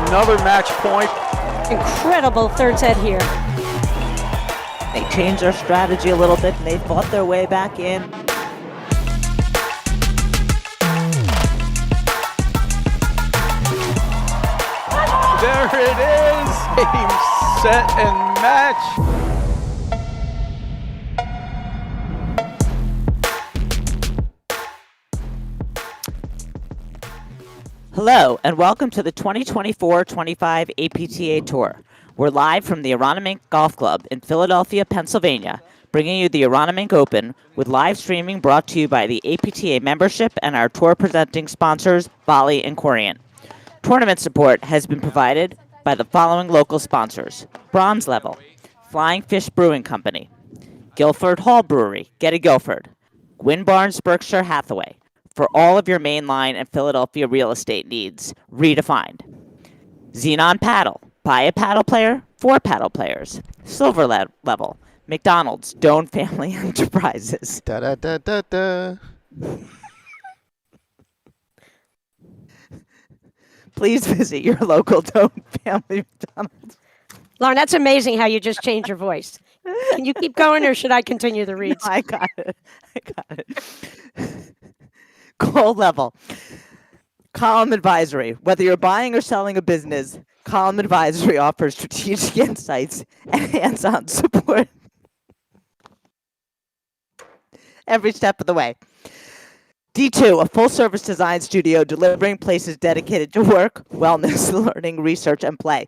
another match point. Incredible third set here. They changed their strategy a little bit, and they fought their way back in. There it is, game, set, and match. Hello, and welcome to the 2024-25 APTA Tour. We're live from the Aronimink Golf Club in Philadelphia, Pennsylvania, bringing you the Aronimink Open with live streaming brought to you by the APTA membership and our tour presenting sponsors, Bali and Corient. Tournament support has been provided by the following local sponsors: Bronze Level, Flying Fish Brewing Company, Guilford Hall Brewery, Get a Guilford, Gwyn Barnes Berkshire Hathaway, for all of your mainline and Philadelphia real estate needs, redefined. Xenon Paddle, buy a paddle player for paddle players. Silver Level, McDonald's, Doan Family Enterprises. Da da da da da. Please visit your local Doan Family McDonald's. Lauren, that's amazing how you just changed your voice. Can you keep going, or should I continue the reads? No, I got it. Gold Level, Column Advisory. Whether you're buying or selling a business, Column Advisory offers strategic insights and hands-on support every step of the way. D2, a full-service design studio delivering places dedicated to work, wellness, learning, research, and play.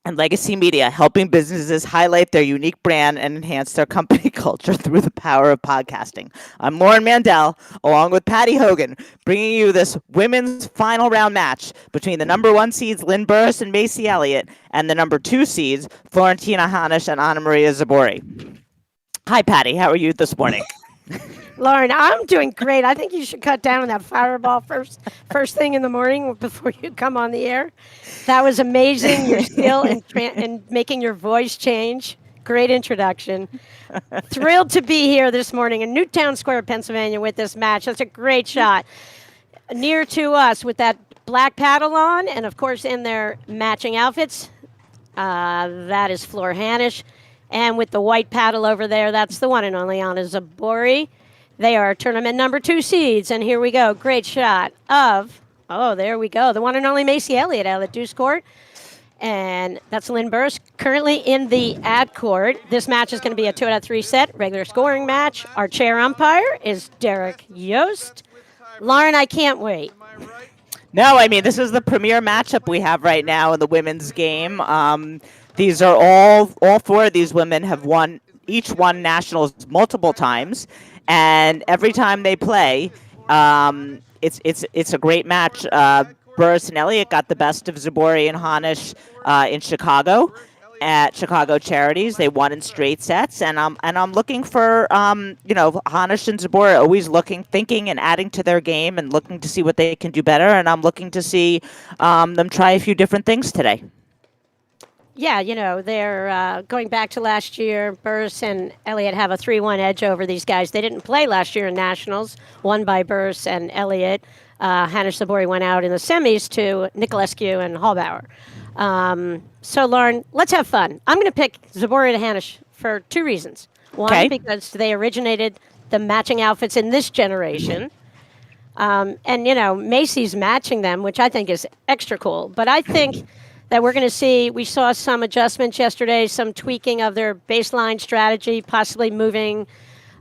And Legacy Media, helping businesses highlight their unique brand and enhance their company culture through the power of podcasting. I'm Lauren Mandel, along with Patty Hogan, bringing you this women's final round match between the number 1 seeds Lynn Burus and Macy Elliott and the number 2 seeds Florentina Hanisch and Anna Maria Zubori. Hi, Patty. How are you this morning? Lauren, I'm doing great. I think you should cut down on that fireball first thing in the morning before you come on the air. That was amazing. Your skill in making your voice change. Great introduction. Thrilled to be here this morning in Newtown Square, Pennsylvania with this match. That's a great shot. Near to us with that black paddle on and, of course, in their matching outfits. That is Flor Hanisch. And with the white paddle over there, that's the one and only Anna Zubori. They are tournament number 2 seeds, and here we go. Great shot of, there we go, the one and only Macy Elliott out at deuce court. And that's Lynn Burus, currently in the ad court. This match is going to be a 2-out-of-3 set, regular scoring match. Our chair umpire is Derek Yost. Lauren, I can't wait. No, I mean, this is the premier matchup we have right now in the women's game. These are all 4 of these women have each won nationals multiple times. And every time they play, it's a great match. Burus and Elliott got the best of Zubori and Hanisch in Chicago at Chicago Charities. They won in straight sets, and I'm looking for Hanisch and Zubori always thinking and adding to their game and looking to see what they can do better. And I'm looking to see them try a few different things today. Yeah, they're going back to last year. Burus and Elliott have a 3-1 edge over these guys. They didn't play last year in nationals, won by Burus and Elliott. Hanisch Zubori went out in the semis to Nicolescu and Hallbauer. So, Lauren, let's have fun. I'm going to pick Zubori and Hanisch for 2 reasons. One, because they originated the matching outfits in this generation. And, Macy's matching them, which I think is extra cool. But I think that we're going to we saw some adjustments yesterday, some tweaking of their baseline strategy, possibly moving,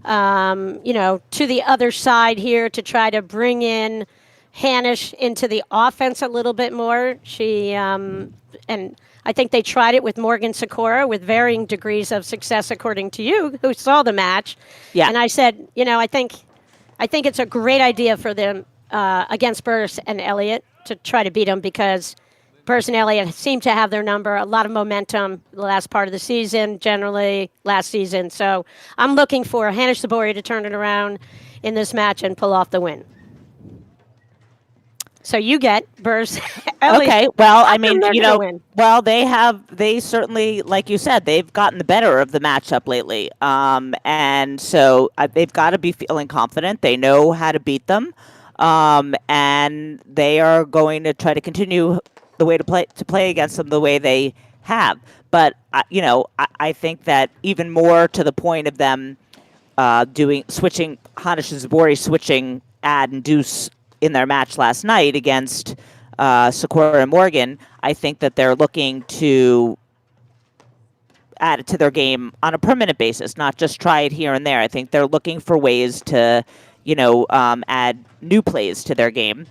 to the other side here to try to bring in Hanisch into the offense a little bit more. She, and I think they tried it with Morgan Sikora with varying degrees of success, according to you, who saw the match. Yeah. And I said, I think it's a great idea for them against Burus and Elliott to try to beat them because Burus and Elliott seem to have their number, a lot of momentum the last part of the season, generally last season. So I'm looking for Hanisch Zubori to turn it around in this match and pull off the win. So you get Burus. Okay. Well, I mean, they certainly, like you said, they've gotten the better of the matchup lately. And so they've got to be feeling confident. They know how to beat them. And they are going to try to continue the way to play against them the way they have. But I think that even more to the point of them switching Hanisch and Zubori switching ad and deuce in their match last night against Sakura and Morgan. I think that they're looking to add it to their game on a permanent basis, not just try it here and there. I think they're looking for ways to, add new plays to their game.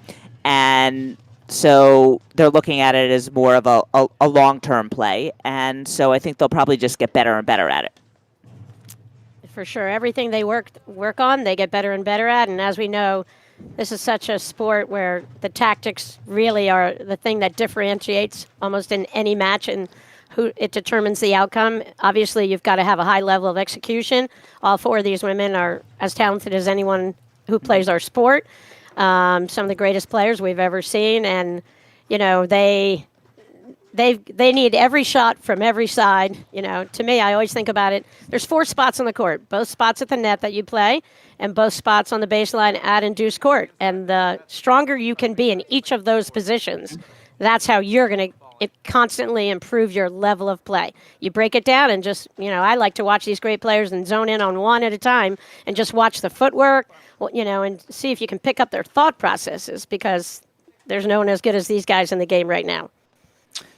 And so they're looking at it as more of a long-term play. And so I think they'll probably just get better and better at it. For sure. Everything they work on, they get better and better at. And as we know, this is such a sport where the tactics really are the thing that differentiates almost in any match, and who it determines the outcome. Obviously, you've got to have a high level of execution. All four of these women are as talented as anyone who plays our sport. Some of the greatest players we've ever seen, and they need every shot from every side. To me, I always think about it. There's 4 spots on the court, both spots at the net that you play, and both spots on the baseline at and deuce court. And the stronger you can be in each of those positions, that's how you're going to constantly improve your level of play. You break it down and just, I like to watch these great players and zone in on one at a time and just watch the footwork, and see if you can pick up their thought processes, because there's no one as good as these guys in the game right now.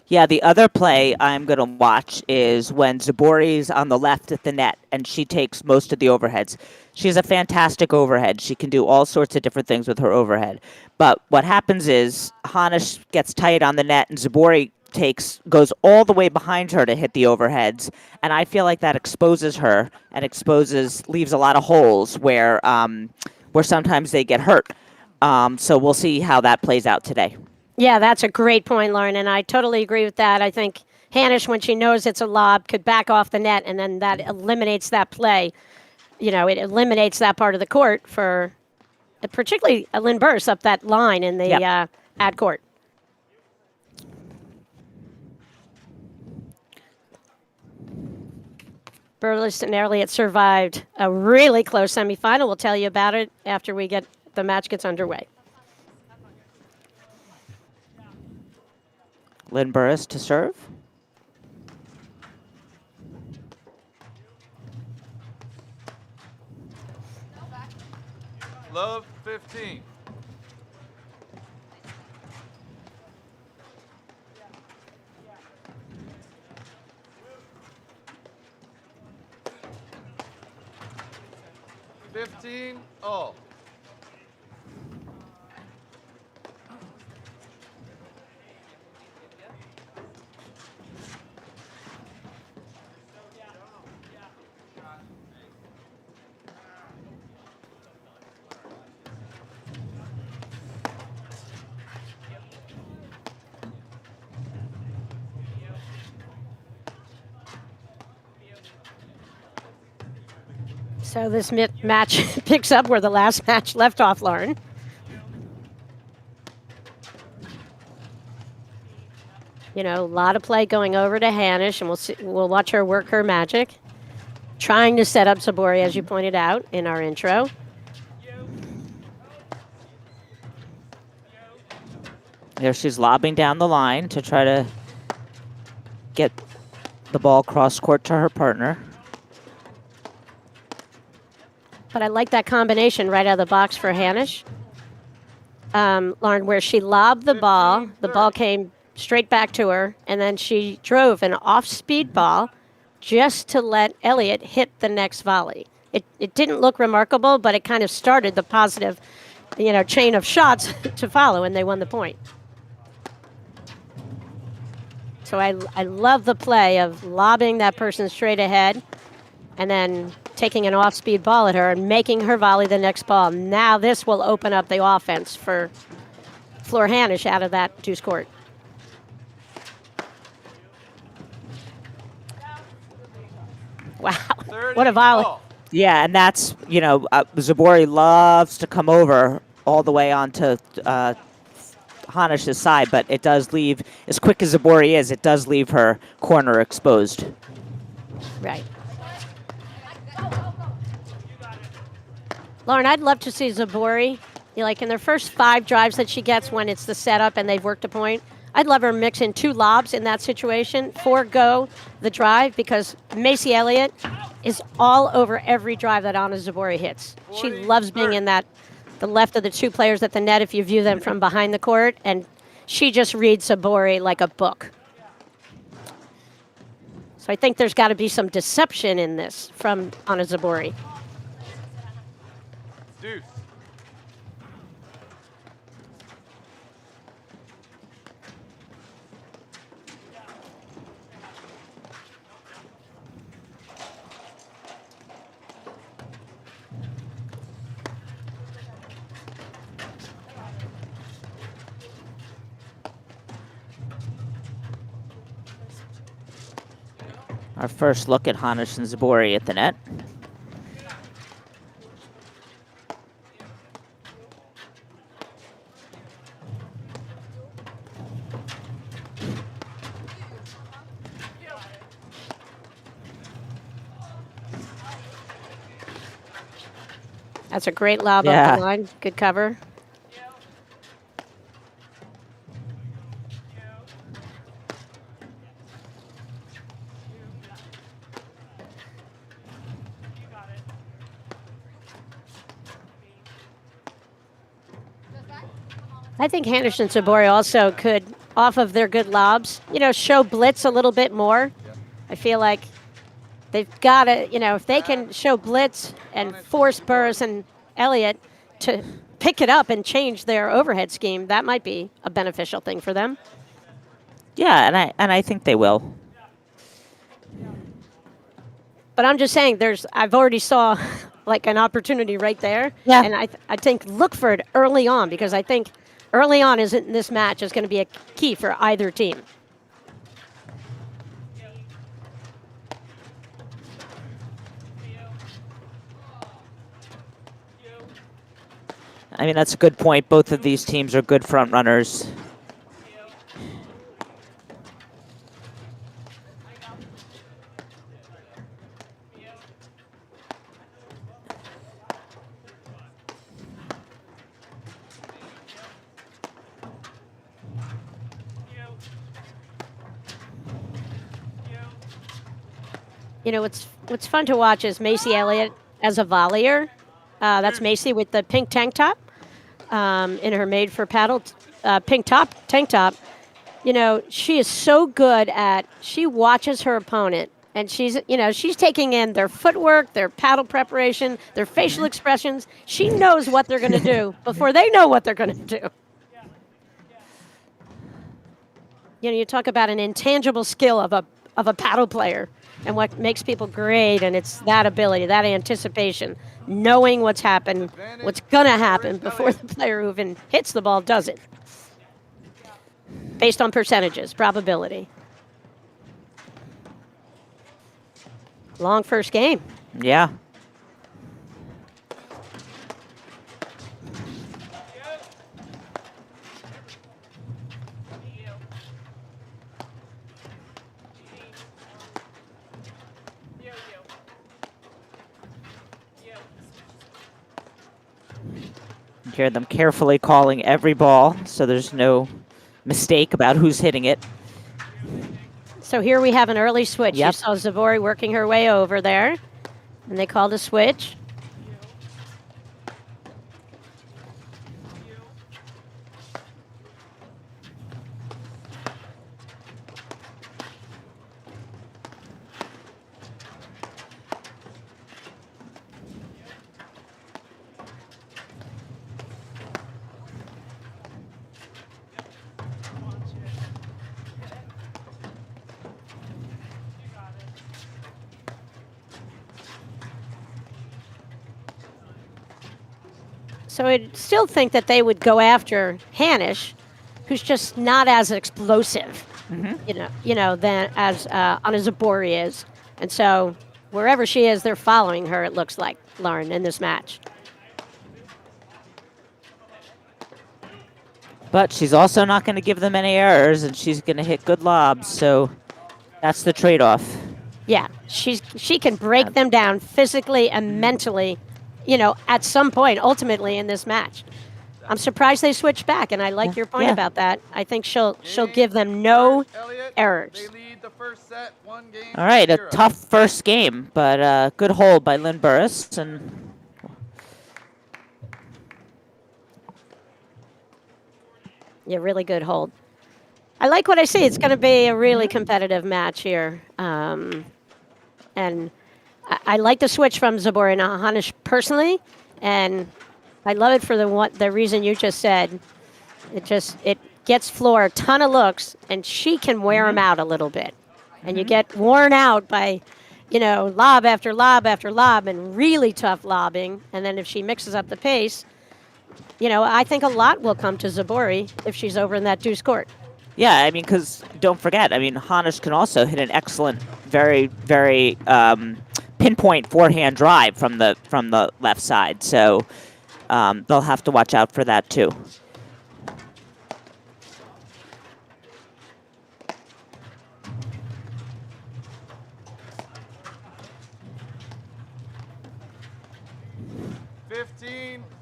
Yeah, the other play I'm going to watch is when Zubori's on the left at the net, and she takes most of the overheads. She has a fantastic overhead. She can do all sorts of different things with her overhead. But what happens is Hanisch gets tight on the net, and Zubori goes all the way behind her to hit the overheads. And I feel like that exposes her and leaves a lot of holes where sometimes they get hurt. So we'll see how that plays out today. Yeah, that's a great point, Lauren, and I totally agree with that. I think Hanisch, when she knows it's a lob, could back off the net, and then that eliminates that play. It eliminates that part of the court for particularly Lynn Burus up that line in the ad court. Burus and Elliott survived a really close semifinal. We'll tell you about it after the match gets underway. Lynn Burus to serve. Love 15. All. So this match picks up where the last match left off, Lauren. A lot of play going over to Hanisch, and we'll watch her work her magic, trying to set up Zubori, as you pointed out in our intro. There she's lobbing down the line to try to get the ball cross court to her partner. But I like that combination right out of the box for Hanisch. Lauren, where she lobbed the ball came straight back to her, and then she drove an off-speed ball just to let Elliott hit the next volley. It didn't look remarkable, but it kind of started the positive, chain of shots to follow, and they won the point. So I love the play of lobbing that person straight ahead and then taking an off-speed ball at her and making her volley the next ball. Now this will open up the offense for Fleur Hanisch out of that deuce court. Wow, what a volley. Yeah, and that's, Zubori loves to come over all the way onto Hanisch's side, but it does leave, as quick as Zubori is, it does leave her corner exposed. Right. Lauren, I'd love to see Zubori, like in their first 5 drives that she gets when it's the setup and they've worked a point, I'd love her mix in 2 lobs in that situation, forego the drive, because Macy Elliott is all over every drive that Anna Zubori hits. She 40, loves being 30. in the left of the 2 players at the net if you view them from behind the court, and she just reads Zubori like a book. So I think there's got to be some deception in this from Anna Zubori. Deuce. Our first look at Hanisch and Zubori at the net. That's a great lob Yeah. up the line. Good cover. I think Hanisch and Zubori also could, off of their good lobs, show blitz a little bit more. I feel like they've got to, if they can show blitz and force Burus and Elliott to pick it up and change their overhead scheme, that might be a beneficial thing for them. Yeah, and I think they will. But I'm just saying, I've already saw like an opportunity right there. Yeah. And I think look for it early on, because I think early on in this match is going to be a key for either team. I mean, that's a good point. Both of these teams are good front runners. What's fun to watch is Macy Elliott as a volleyer. That's Macy with the pink tank top in her made for paddle tank top. She is so good she watches her opponent, and she's taking in their footwork, their paddle preparation, their facial expressions. She knows what they're going to do before they know what they're going to do. You talk about an intangible skill of a paddle player, and what makes people great, and it's that ability, that anticipation, knowing what's going to happen before the player who even hits the ball does it. Based on percentages, probability. Long first game. Yeah. You hear them carefully calling every ball, so there's no mistake about who's hitting it. So here we have an early switch. Yep. You saw Zubori working her way over there, and they called a switch. So I'd still think that they would go after Hanisch, who's just not as explosive, than as Anna Zubori is. And so wherever she is, they're following her, it looks like, Lauren, in this match. But she's also not going to give them any errors, and she's going to hit good lobs, so that's the trade-off. Yeah, she can break them down physically and mentally, at some point, ultimately, in this match. I'm surprised they switched back, and I like your point Yeah. about that. I think she'll Game, give them no Burris, Elliott, errors. They lead the first set, 1-0. All right, a tough first game, but good hold by Lynn Burris. And Yeah, really good hold. I like what I see. It's going to be a really competitive match here. And I like the switch from Zubori and Hanisch personally, and I love it for the reason you just said. It gets Floor a ton of looks, and she can wear them out a little bit. And you get worn out by, lob after lob after lob and really tough lobbing. And then if she mixes up the pace, I think a lot will come to Zubori if she's over in that deuce court. yeah, I mean, because don't forget, I mean, Hanisch can also hit an excellent, very, very pinpoint forehand drive from the left side. So they'll have to watch out for that too.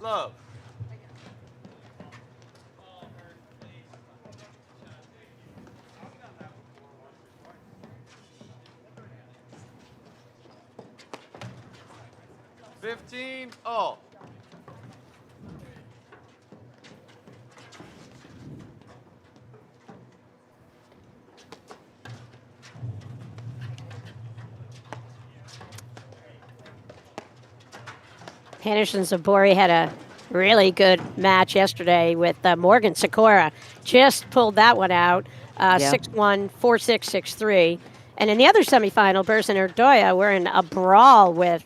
Love. All. Hanisch and Zubori had a really good match yesterday with Morgan Sikora. Just pulled that one out, 6-1, 4-6, 6-3. And in the other semifinal, Burus and Erdoya were in a brawl with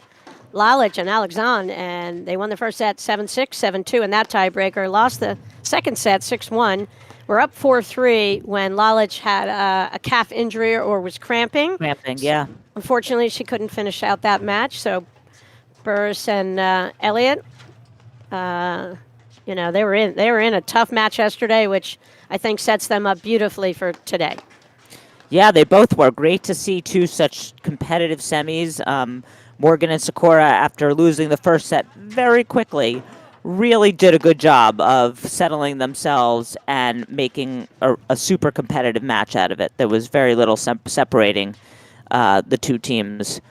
Lalich and Alexandre, and they won the first set 7-6, 7-2 in that tiebreaker. Lost the second set 6-1. We're up 4-3 when Lalich had a calf injury or was cramping. Cramping, yeah. Unfortunately, she couldn't finish out that match, so Burus and Elliott, they were in a tough match yesterday, which I think sets them up beautifully for today. Yeah, they both were. Great to see two such competitive semis. Morgan and Sikora, after losing the first set very quickly, really did a good job of settling themselves and making a super competitive match out of it. There was very little separating the two teams.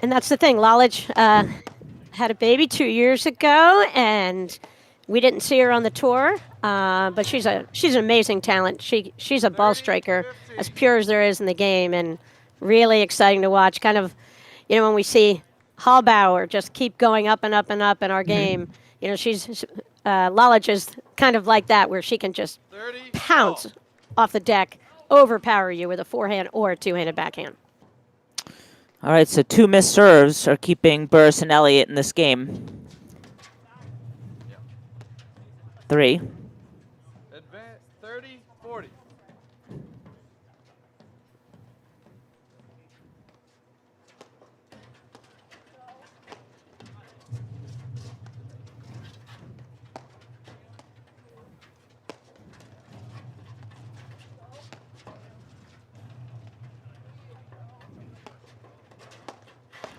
And that's the thing. Lalich had a baby 2 years ago, and we didn't see her on the tour. But she's an amazing talent. She's a ball striker, as pure as there is in the game, and really exciting to watch. Kind of, when we see Hallbauer just keep going up and up and up in our game, Lalich is kind of like that, where she can just pounce off the deck, overpower you with a forehand or a two-handed backhand. All right, so two missed serves are keeping Burus and Elliott in this game. 3. Advance 30-40.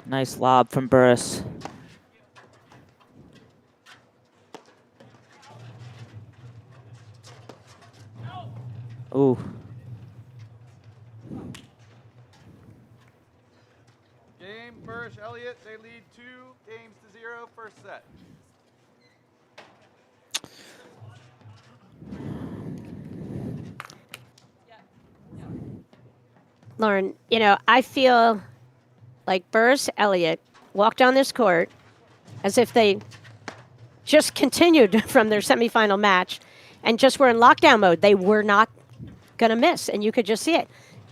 Nice lob from Burus. Ooh. Game, Burris, Elliott, they lead 2-0 first set. Lauren, I feel like Burus, Elliott walked on this court as if they just continued from their semifinal match and just were in lockdown mode. They were not going to miss, and you could just see it.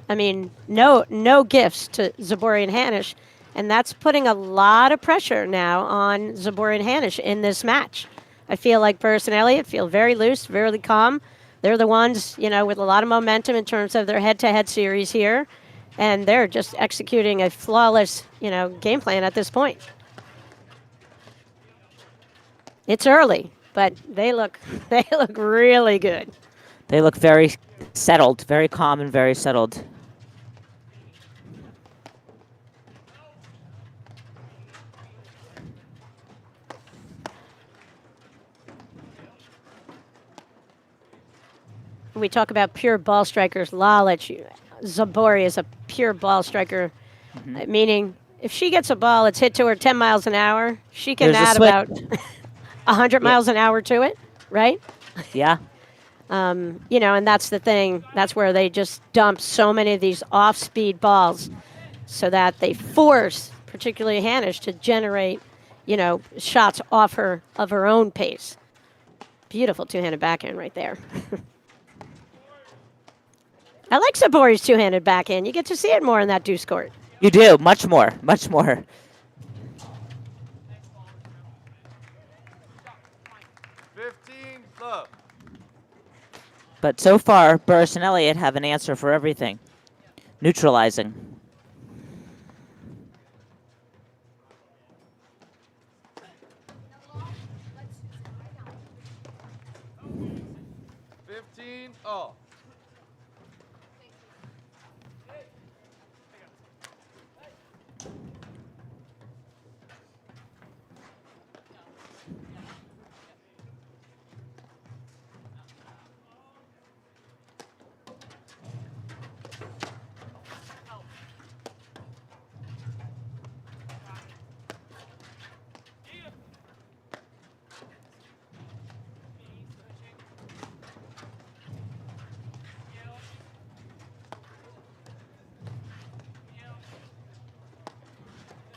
I mean, no gifts to Zubori and Hanisch, and that's putting a lot of pressure now on Zubori and Hanisch in this match. I feel like Burus and Elliott feel very loose, very calm. They're the ones, with a lot of momentum in terms of their head-to-head series here, and they're just executing a flawless, game plan at this point. It's early, but they look really good. They look very settled, very calm and very settled. we talk about pure ball strikers. Lalich, Zubori is a pure ball striker, meaning if she gets a ball, it's hit to her 10 miles an hour. She can There's a add switch. about 100 Yeah. miles an hour to it, right? Yeah. And that's the thing. That's where they just dump so many of these off-speed balls so that they force, particularly Hanisch, to generate, shots of her own pace. Beautiful two-handed backhand right there. I like Zubori's two-handed backhand. You get to see it more in that deuce court. You do. Much more. Much more. 15 love. But so far, Burus and Elliott have an answer for everything. Neutralizing. All.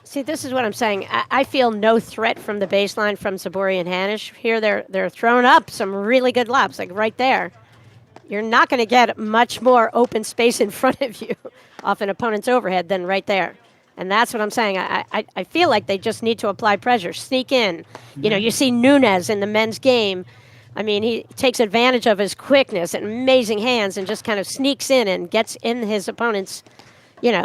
See, this is what I'm saying. I feel no threat from the baseline from Zubori and Hanisch. Here they're throwing up some really good lobs, like right there. You're not going to get much more open space in front of you off an opponent's overhead than right there. And that's what I'm saying. I feel like they just need to apply pressure, sneak in. You see Nunes in the men's game. I mean, he takes advantage of his quickness and amazing hands and just kind of sneaks in and gets in his opponent's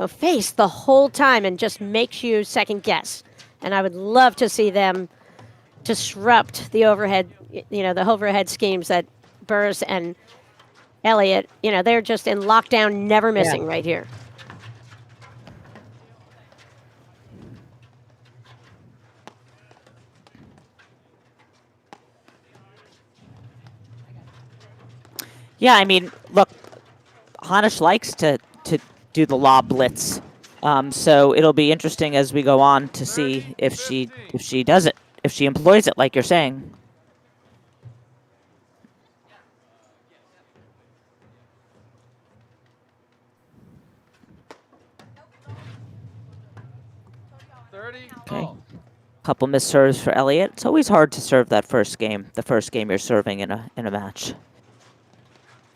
face the whole time and just makes you second guess. And I would love to see them disrupt the overhead, the overhead schemes that Burus and Elliott, they're just in lockdown, never missing right here. Yeah, I mean, look, Hanisch likes to do the lob blitz. So it'll be interesting as we go on to see if she does it, if she employs it like you're saying. Okay. Couple missed serves for Elliott. It's always hard to serve that first game, the first game you're serving in a match.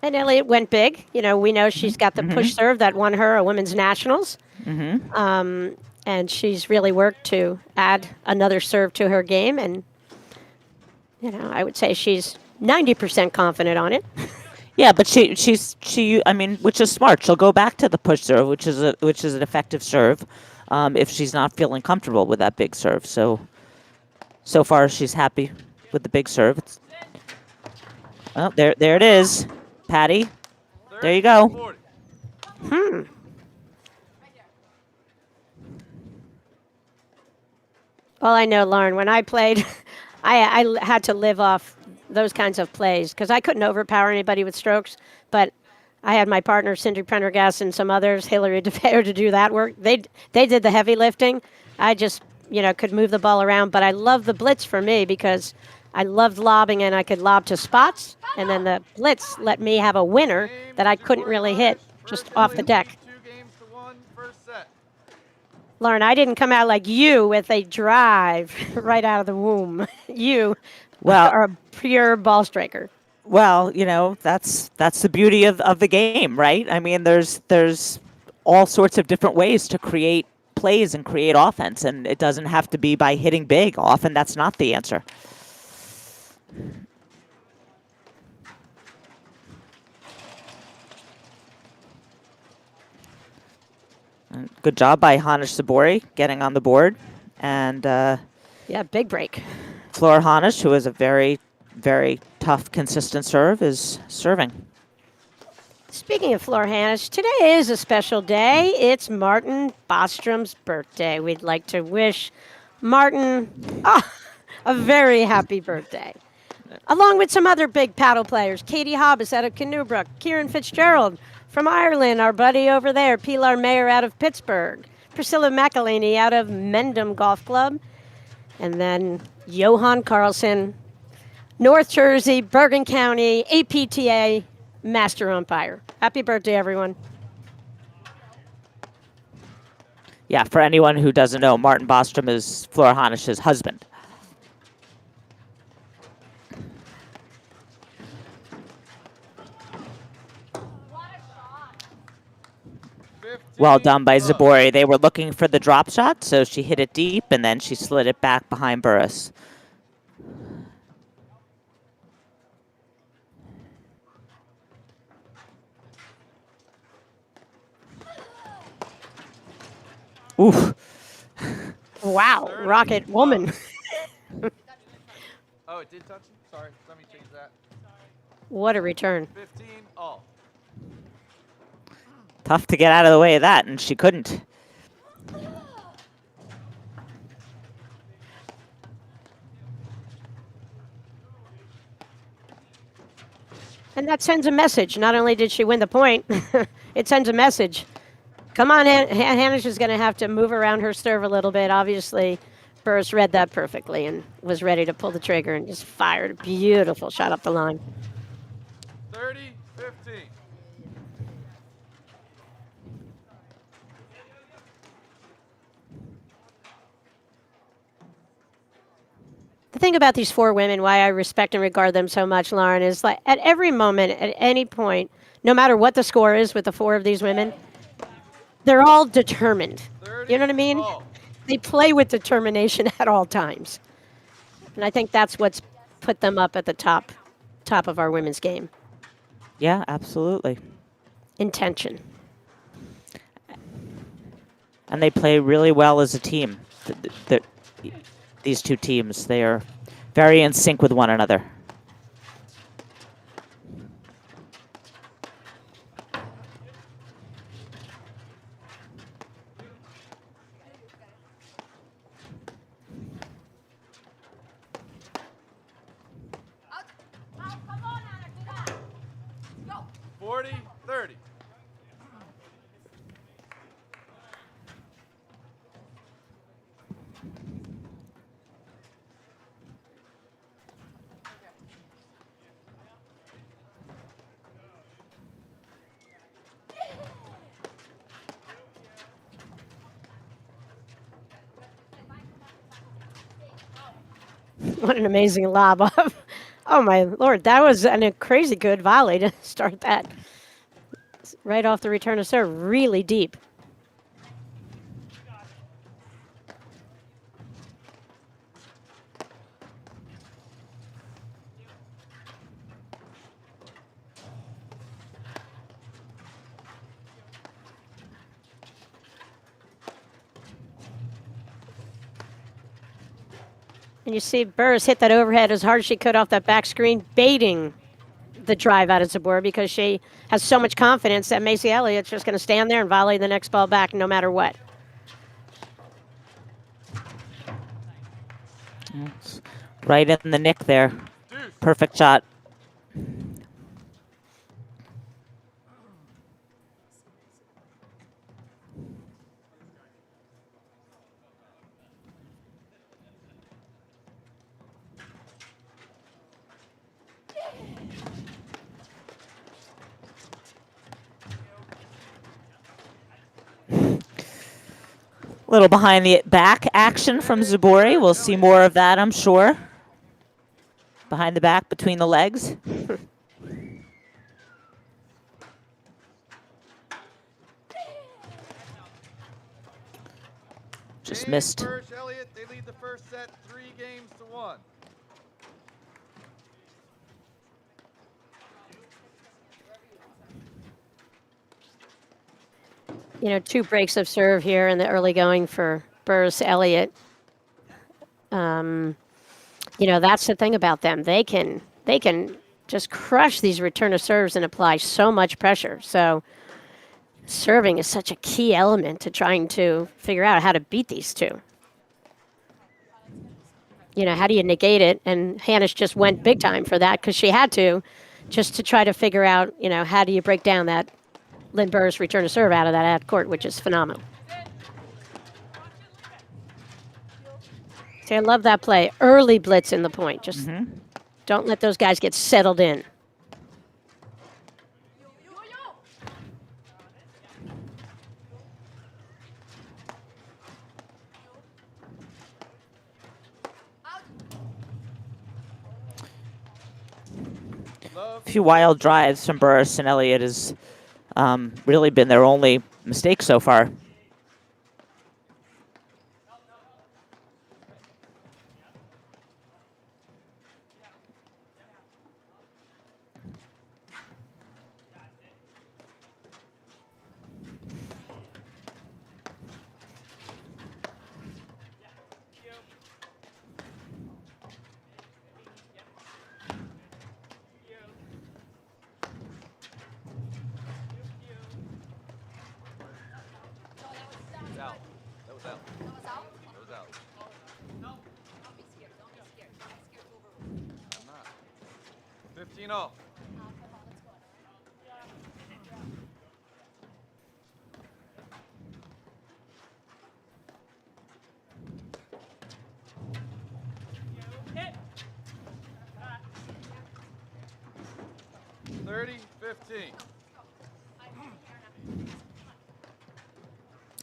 And Elliott went big. We know she's got the push serve that won her a women's nationals. And she's really worked to add another serve to her game. And, I would say she's 90% confident on it. Yeah, but she which is smart. She'll go back to the push serve, which is an effective serve, if she's not feeling comfortable with that big serve. So far she's happy with the big serve. Well, there it is. Patty, there you go. Well, I know, Lauren, when I played, I had to live off those kinds of plays because I couldn't overpower anybody with strokes, but I had my partner, Cindy Prendergast, and some others, Hillary DeFeo, to do that work. They did the heavy lifting. I just, could move the ball around, but I love the blitz for me because I loved lobbing and I could lob to spots, and then the blitz let me have a winner that I couldn't really hit just off the deck. 2-1, first set. Lauren, I didn't come out like you with a drive right out of the womb. You are a pure ball striker. Well, that's the beauty of the game, right? I mean, there's all sorts of different ways to create plays and create offense, and it doesn't have to be by hitting big. Often that's not the answer. Good job by Hanisch Zubori getting on the board. And big break. Flora Hanisch, who is a very, very tough, consistent serve, is serving. Speaking of Flora Hanisch, today is a special day. It's Martin Bostrom's birthday. We'd like to wish Martin a very happy birthday. along with some other big paddle players. Katie Hobbs out of Canoebrook, Kieran Fitzgerald from Ireland, our buddy over there, Pilar Mayer out of Pittsburgh, Priscilla McElhaney out of Mendham Golf Club, and then Johan Carlson, North Jersey, Bergen County, APTA Master Umpire. Happy birthday, everyone. Yeah, for anyone who doesn't know, Martin Bostrom is Flora Hanisch's husband. Well done by Zubori. They were looking for the drop shot, so she hit it deep, and then she slid it back behind Burus. Oof. Wow, Rocket Woman. Oh, it did touch him? Sorry, let me change that. What a return. 15 all. Tough to get out of the way of that, and she couldn't. And that sends a message. Not only did she win the point, it sends a message. Come on, Hanisch is going to have to move around her serve a little bit. Obviously, Burus read that perfectly and was ready to pull the trigger and just fired a beautiful shot up the line. 30-15. The thing about these four women, why I respect and regard them so much, Lauren, is like at every moment, at any point, no matter what the score is with the four of these women, they're all determined. You know what I mean? They play with determination at all times. And I think that's what's put them up at the top of our women's game. Yeah, absolutely. Intention. And they play really well as a team. These two teams, they are very in sync with one another. Come on, Anna, do that. Go. 40-30. What an amazing lob up. Oh, my Lord. That was a crazy good volley to start that. Right off the return of serve, really deep. And you see Burus hit that overhead as hard as she could off that back screen, baiting the drive out of Zubori because she has so much confidence that Macy Elliott's just going to stand there and volley the next ball back no matter what. Right in the nick there. Perfect shot. Little behind the back action from Zubori. We'll see more of that, I'm sure. Behind the back, between the legs. Just missed. Burus, Elliott, they lead the first set 3-1. You know, 2 breaks of serve here in the early going for Burus Elliott. You know, that's the thing about them. They can just crush these return of serves and apply so much pressure. So serving is such a key element to trying to figure out how to beat these two. how do you negate it? And Hanisch just went big time for that because she had to, just to try to figure out, how do you break down that Lynn Burris return to serve out of that ad court, which is phenomenal. See, I love that play. Early blitz in the point. Just don't let those guys get settled in. A few wild drives from Burus, and Elliott has really been their only mistake so far. That was out. That was out. 15 all. Hit. 30-15.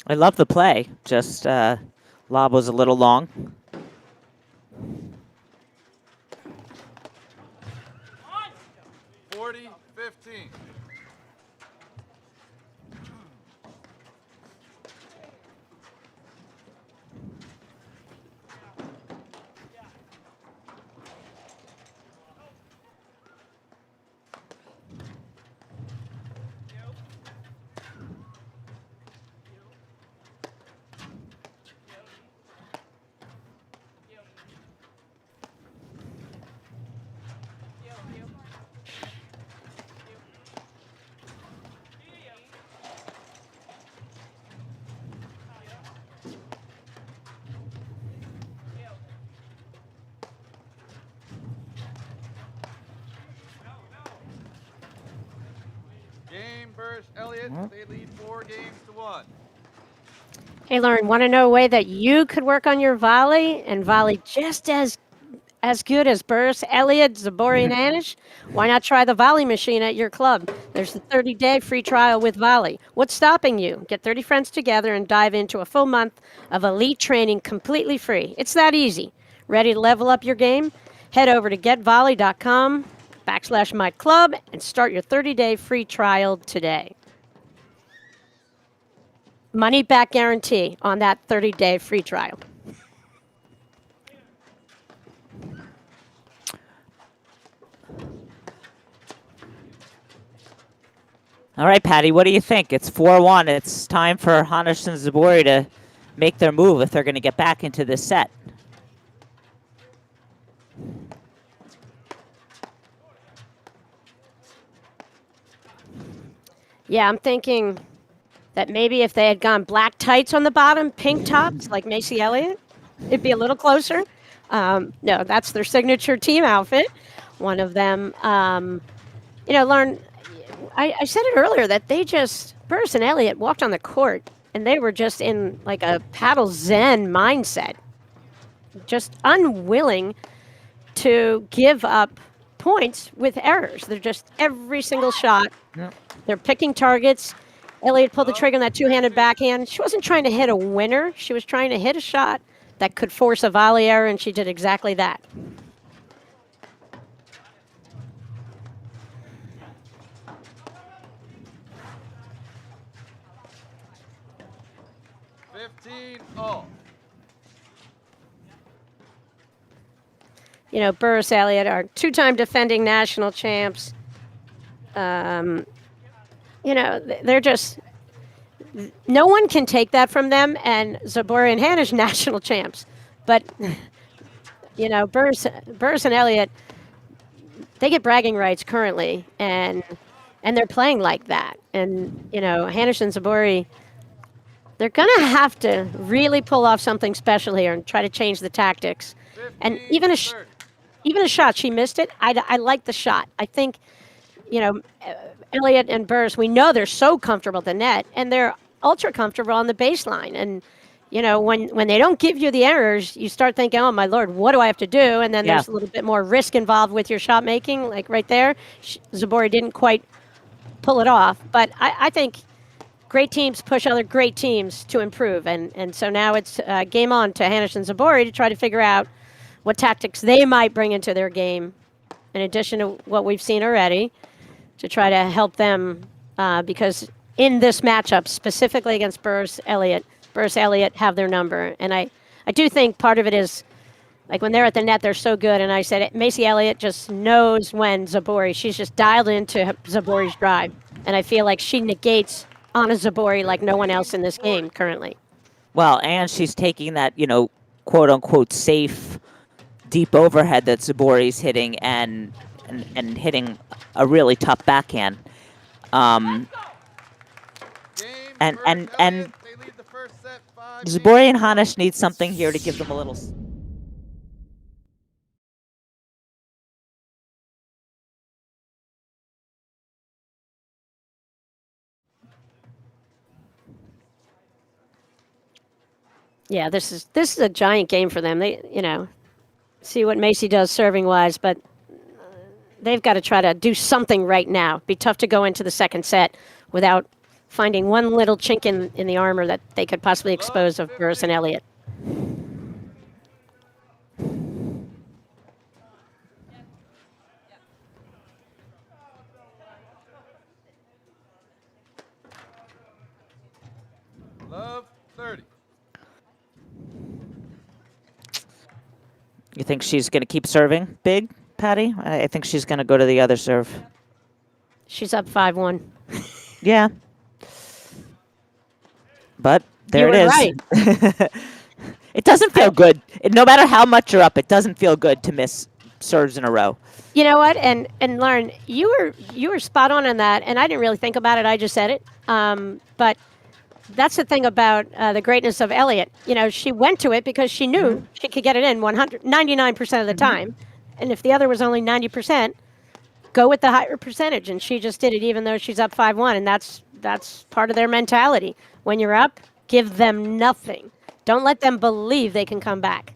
I love the play. Just lob was a little long. On. 40-15. Game Burris Elliott. They lead 4-1. Hey, Lauren, want to know a way that you could work on your volley and volley just as good as Burris, Elliott, Zubori, and Hanisch? Why not try the volley machine at your club? There's a 30-day free trial with volley. What's stopping you? Get 30 friends together and dive into a full month of elite training completely free. It's that easy. Ready to level up your game? Head over to getvolley.com/myclub and start your 30-day free trial today. Money back guarantee on that 30-day free trial. All right, Patty, what do you think? It's 4-1. It's time for Hanisch and Zubori to make their move if they're going to get back into this set. Yeah, I'm thinking that maybe if they had gone black tights on the bottom, pink tops like Macy Elliott, it'd be a little closer. No, that's their signature team outfit. One of them, Lauren, I said it earlier that Burris and Elliott walked on the court and they were just in like a paddle zen mindset, just unwilling to give up points with errors. They're just every single shot. Yep. They're picking targets. Elliott pulled the trigger on that two-handed backhand. She wasn't trying to hit a winner. She was trying to hit a shot that could force a volley error, and she did exactly that. all. Burris, Elliott are two-time defending national champs. They're just, no one can take that from them. And Zubori and Hanisch, national champs. But, Burris and Elliott, they get bragging rights currently, and they're playing like that. And, Hanisch and Zubori, they're going to have to really pull off something special here and try to change the tactics And 15 even to a 30. even a shot, she missed it. I like the shot. I think, Elliott and Burris, we know they're so comfortable at the net, and they're ultra comfortable on the baseline. And when they don't give you the errors, you start thinking, "Oh my lord, what do I have to do?" And then Yeah. there's a little bit more risk involved with your shot making, like right there. Zubori didn't quite pull it off, but I think great teams push other great teams to improve, and so now it's game on to Hanisch and Zubori to try to figure out what tactics they might bring into their game, in addition to what we've seen already, to try to help them because in this matchup, specifically against Burris Elliott have their number. And I do think part of it is, like, when they're at the net, they're so good. And I said, Macy Elliott just knows when she's just dialed into Zabori's drive. And I feel like she negates Anna Zubori like no one else in this game currently. Well, and she's taking that, quote unquote safe deep overhead that Zubori's hitting and hitting a really tough backhand. Game And Burris, and Elliott, and they lead the first set 5 Zubori and games to 1. Hanisch need something here to give them a little. Yeah, this is a giant game for them. They, see what Macy does serving wise, but they've got to try to do something right now. Be tough to go into the second set without finding one little chink in the armor that they could possibly expose of Burris and Elliott. Love 30. You think she's going to keep serving big, Patty? I think she's going to go to the other serve. She's up 5-1. Yeah. But there You it were is. right. It doesn't feel good. No matter how much you're up, it doesn't feel good to miss serves in a row. You know what? And Lauren, you were spot on that, and I didn't really think about it. I just said it. But that's the thing about the greatness of Elliott. She went to it because she knew she could get it in 99% of the time. And if the other was only 90%, go with the higher percentage. And she just did it even though she's up 5-1. And that's part of their mentality. When you're up, give them nothing. Don't let them believe they can come back.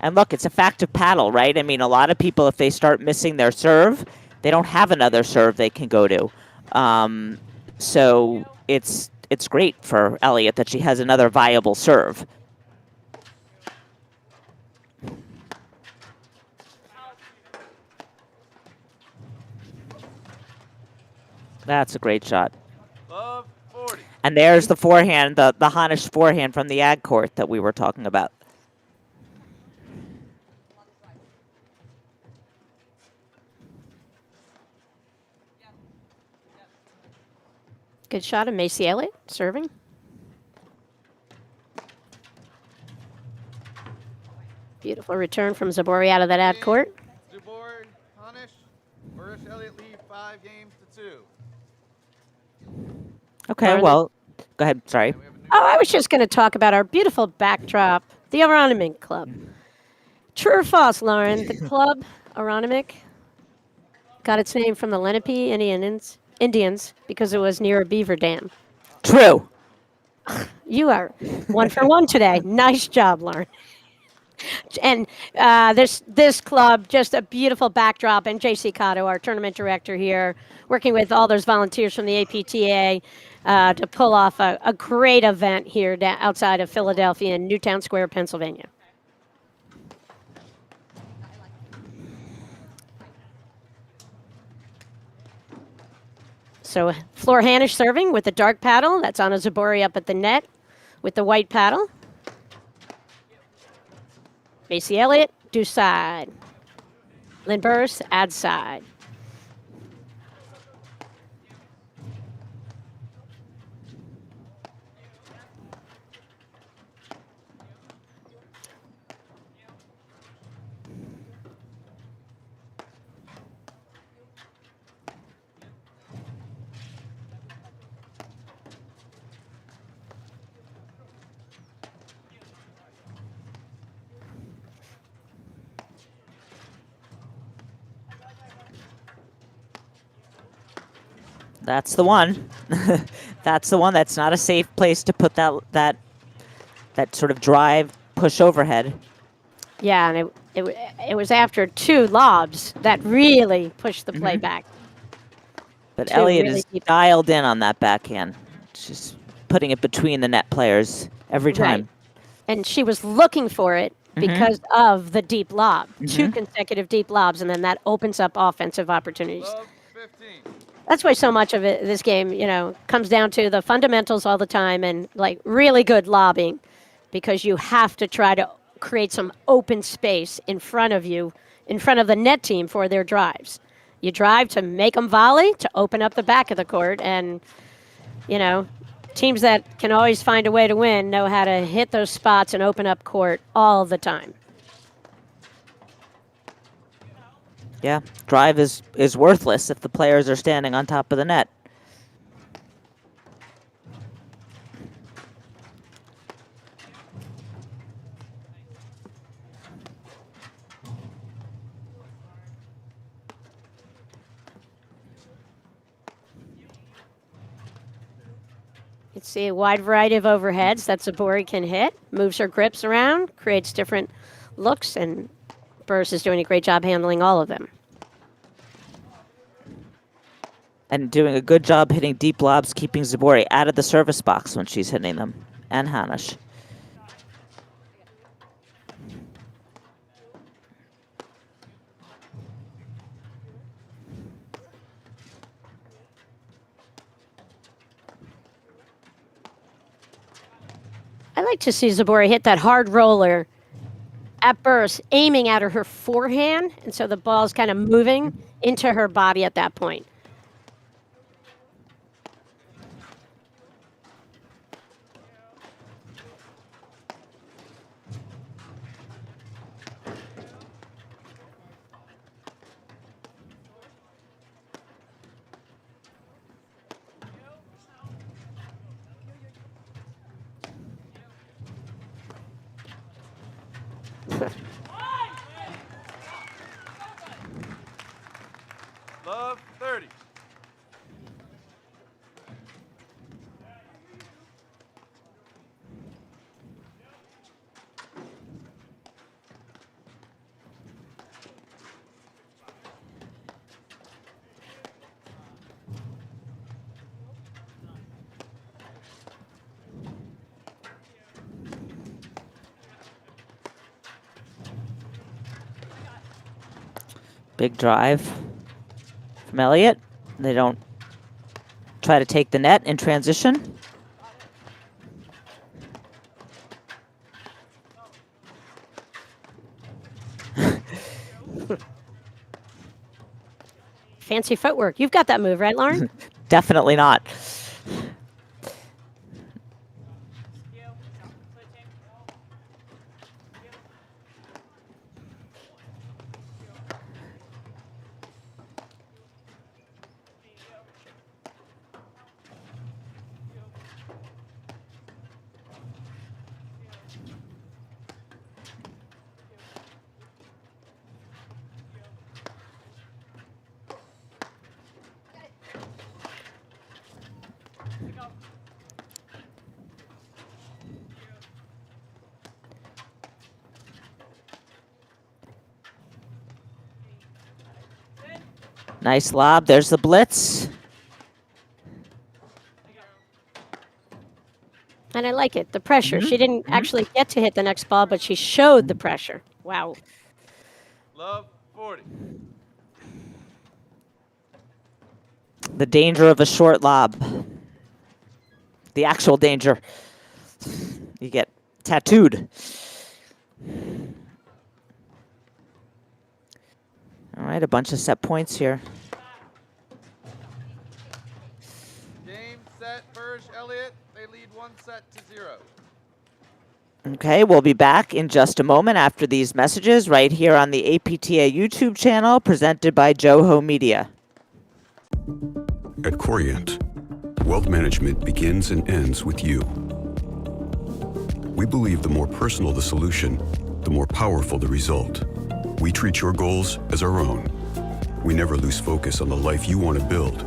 And look, it's a fact of paddle, right? I mean, a lot of people, if they start missing their serve, they don't have another serve they can go to. So it's great for Elliott that she has another viable serve. That's a great shot. Love 40. And there's the forehand, the Hanisch forehand from the ag court that we were talking about. Good shot of Macy Elliott serving. Beautiful return from Zubori out of that ad court. Zubori, Hanisch, Burris, Elliott lead 5 games to 2. Okay, Lauren? well, go ahead. Sorry. We have a new Oh, I was just going to talk about our beautiful backdrop, the Aronimink Club. True or false, Lauren? The club, Aronimink, got its name from the Lenape Indians because it was near a beaver dam. True. You are 1 for 1 today. Nice job, Lauren. And this club, just a beautiful backdrop. And J.C. Cotto, our tournament director here, working with all those volunteers from the APTA to pull off a great event here outside of Philadelphia in Newtown Square, Pennsylvania. So Floor Hanisch serving with the dark paddle. That's Anna Zubori up at the net with the white paddle. Macy Elliott, do side. Lynn Burris, add side. That's the one. That's the one. That's not a safe place to put that sort of drive push overhead. Yeah, and it was after 2 lobs that really pushed the play back. But 2 Elliott really is deep. dialed in on that backhand. She's putting it between the net players every time. Right. And she was looking for it because of the deep lob. 2 consecutive deep lobs, and then that opens up offensive opportunities. Love 15. That's why so much of it, this game, comes down to the fundamentals all the time and like really good lobbing, because you have to try to create some open space in front of you, in front of the net team for their drives. You drive to make them volley, to open up the back of the court, and teams that can always find a way to win know how to hit those spots and open up court all the time. Yeah, drive is worthless if the players are standing on top of the net. You can see a wide variety of overheads that Zubori can hit, moves her grips around, creates different looks, and Burus is doing a great job handling all of them. And doing a good job hitting deep lobs, keeping Zubori out of the service box when she's hitting them. And Hanisch. I like to see Zubori hit that hard roller at Burus, aiming at her forehand, and so the ball's kind of moving into her body at that point. Love 30. Big drive from Elliott. They don't try to take the net in transition. Fancy footwork. You've got that move, right, Lauren? Definitely not. Nice lob. There's the blitz. And I like it. The pressure. She didn't actually get to hit the next ball, but she showed the pressure. Wow. Love 40. The danger of a short lob. The actual danger. You get tattooed. All right, a bunch of set points here. Game, set, Burus, Elliott. They lead 1-0. Okay, we'll be back in just a moment after these messages right here on the APTA YouTube channel presented by Joho Media. At Corient, wealth management begins and ends with you. We believe the more personal the solution, the more powerful the result. We treat your goals as our own. We never lose focus on the life you want to build.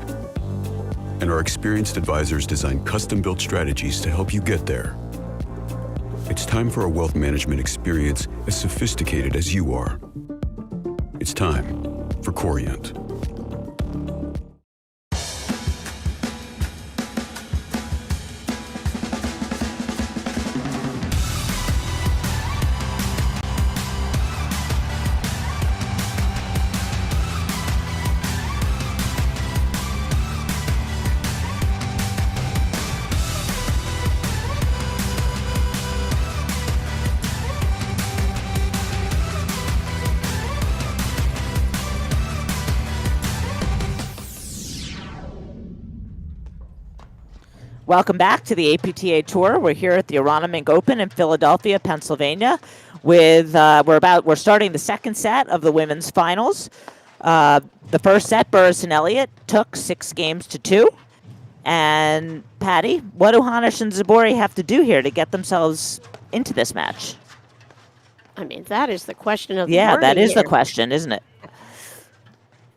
and our experienced advisors design custom-built strategies to help you get there. It's time for a wealth management experience as sophisticated as you are. It's time for Corient. Welcome back to the APTA Tour. We're here at the Aronimink Open in Philadelphia, Pennsylvania. We're starting the second set of the women's finals. The first set, Burus and Elliott took 6-2. And Patty, what do Hanisch and Zubori have to do here to get themselves into this match? I mean, that is the question of the Yeah, that morning is the here. question, isn't it?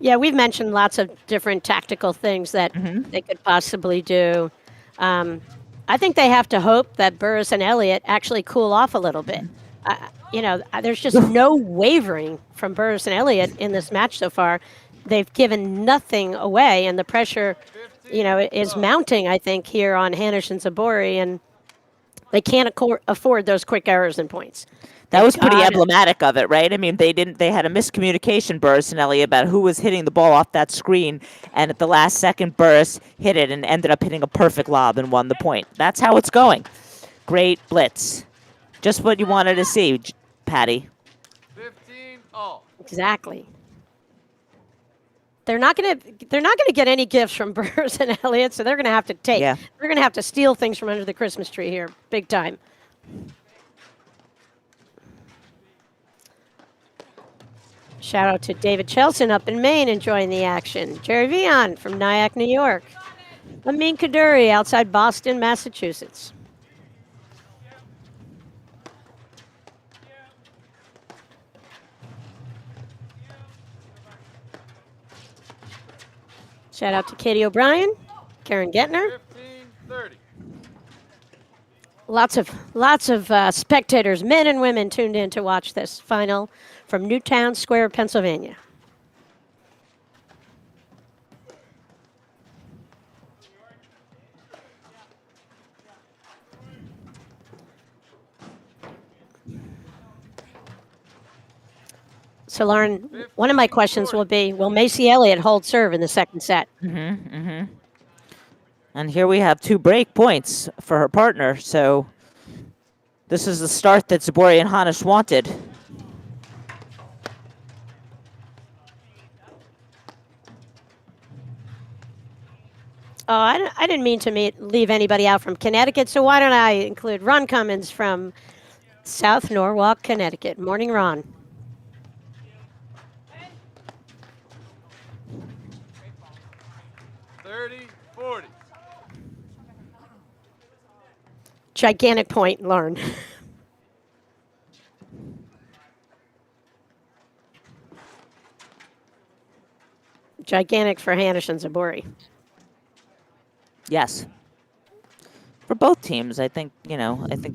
Yeah, we've mentioned lots of different tactical things that they could possibly do. I think they have to hope that Burus and Elliott actually cool off a little bit. There's just no wavering from Burus and Elliott in this match so far. They've given nothing away, and the pressure, is mounting, I think, here on Hanisch and Zubori, and they can't afford those quick errors and points. That was pretty Got it. emblematic of it, right? I mean, they had a miscommunication, Burus and Elliott, about who was hitting the ball off that screen, and at the last second, Burus hit it and ended up hitting a perfect lob and won the point. That's how it's going. Great blitz. Just what you wanted to see, Patty. 15 all. Exactly. They're not gonna get any gifts from Burus and Elliott, so they're gonna have to take. Yeah. They're gonna have to steal things from under the Christmas tree here, big time. Shout out to David Chelson up in Maine enjoying the action. Jerry Vian from Nyack, New York. Amin Kaduri outside Boston, Massachusetts. Shout out to Katie O'Brien, Karen Gettner. 15-30. Lots of spectators, men and women, tuned in to watch this final from Newtown Square, Pennsylvania. So, Lauren, one of my questions will be, will Macy Elliott hold serve in the second set? And here we have 2 break points for her partner, so this is the start that Zubori and Hanisch wanted. Oh, I didn't mean to leave anybody out from Connecticut, so why don't I include Ron Cummins from South Norwalk, Connecticut. Morning, Ron. Gigantic point, Lauren. Gigantic for Hanisch and Zubori. Yes. For both teams, I think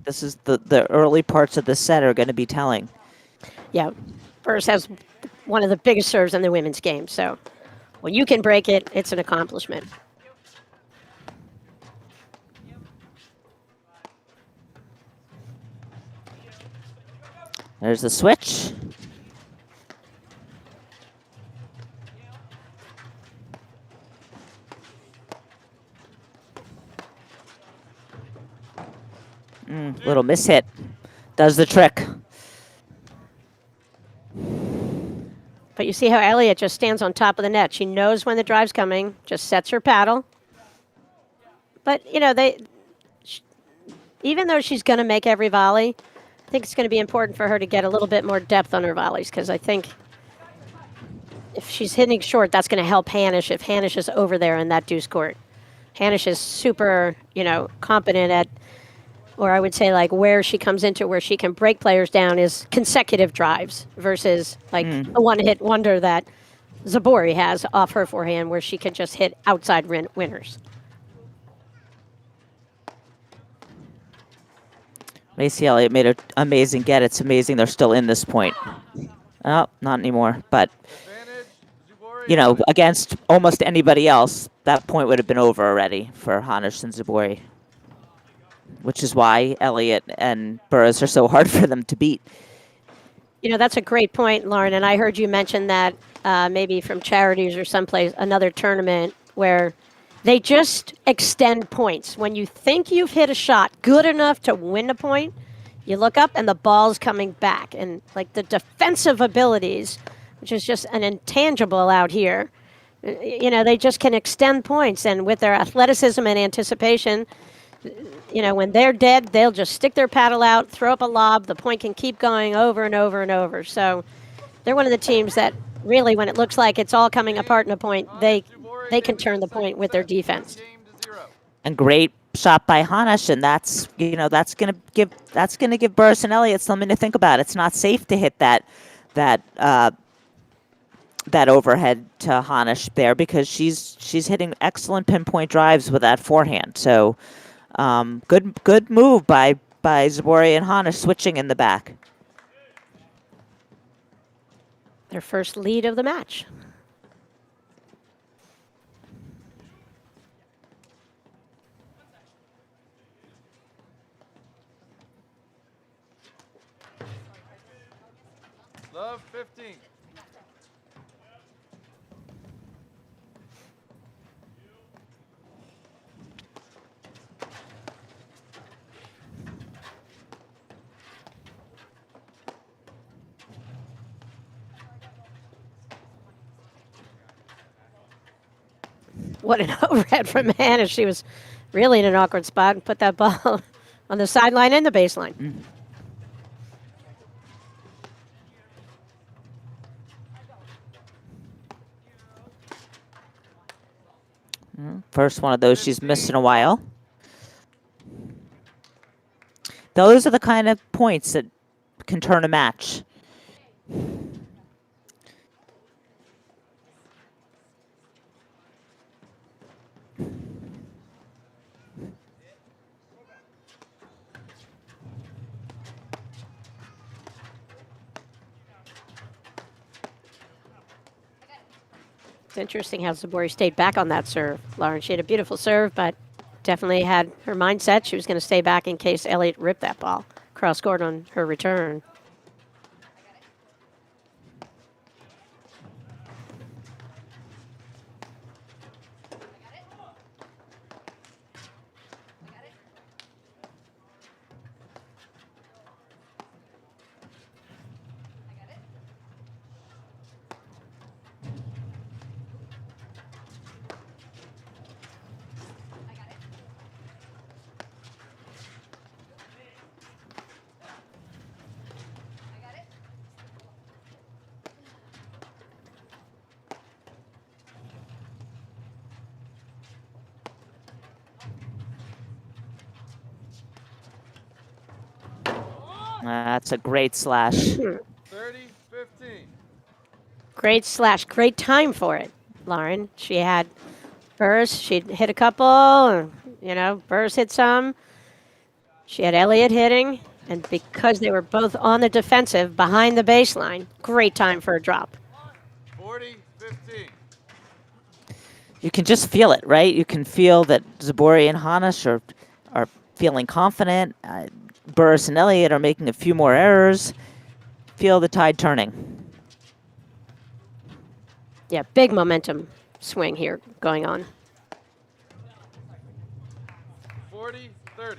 this is the early parts of the set are going to be telling. Yeah, Burus has one of the biggest serves in the women's game, so when you can break it, it's an accomplishment. There's the switch. Little mishit. Does the trick. But you see how Elliott just stands on top of the net. She knows when the drive's coming, just sets her paddle. But, even though she's going to make every volley, I think it's going to be important for her to get a little bit more depth on her volleys, because I think if she's hitting short, that's going to help Hanisch if Hanisch is over there in that deuce court. Hanisch is super, competent at, or I would say like where she comes into where she can break players down is consecutive drives versus like a one-hit wonder that Zubori has off her forehand where she can just hit outside winners. Macy Elliott made an amazing get. It's amazing they're still in this point. Oh, not anymore. But, Advantage, Zubori. Hanisch. against almost anybody else, that point would have been over already for Hanisch and Zubori. Which is why Elliott and Burus are so hard for them to beat. That's a great point, Lauren. And I heard you mention that maybe from charities or someplace, another tournament where they just extend points. When you think you've hit a shot good enough to win a point, you look up and the ball's coming back. And like the defensive abilities, which is just an intangible out here, they just can extend points. And with their athleticism and anticipation, when they're dead, they'll just stick their paddle out, throw up a lob. The point can keep going over and over and over. So they're one of the teams that really, when it looks like it's all coming apart in a point, they can turn the point with their defense. And great shot by Hanisch, and that's gonna give Burus and Elliott something to think about. It's not safe to hit that overhead to Hanisch there because she's hitting excellent pinpoint drives with that forehand. So good move by Zubori and Hanisch switching in the back. Their first lead of the match. Love 15. What an overhead from Hanisch. She was really in an awkward spot and put that ball on the sideline and the baseline. First one of those she's missed in a while. Those are the kind of points that can turn a match. It's interesting how Zubori stayed back on that serve, Lauren. She had a beautiful serve, but definitely had her mindset. She was going to stay back in case Elliott ripped that ball cross-court on her return. That's a great slash. 30-15. Great slash. Great time for it, Lauren. She had Burus. She'd hit a couple. Burus hit some. She had Elliott hitting. And because they were both on the defensive behind the baseline, great time for a drop. 40-15. You can just feel it, right? You can feel that Zubori and Hanisch are feeling confident. Burus and Elliott are making a few more errors. Feel the tide turning. Yeah, big momentum swing here going on. 40-30.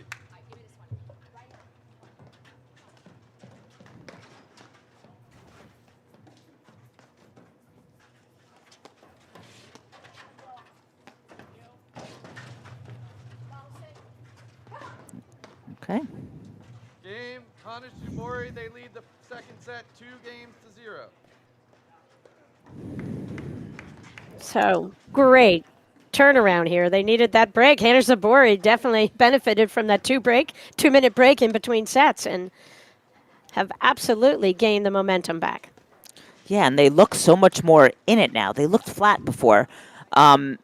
Okay. Game, Hanisch, Zubori, they lead the second set 2-0. So great turnaround here. They needed that break. Hanisch Zubori definitely benefited from that 2-minute break in between sets and have absolutely gained the momentum back. Yeah, and they look so much more in it now. They looked flat before. And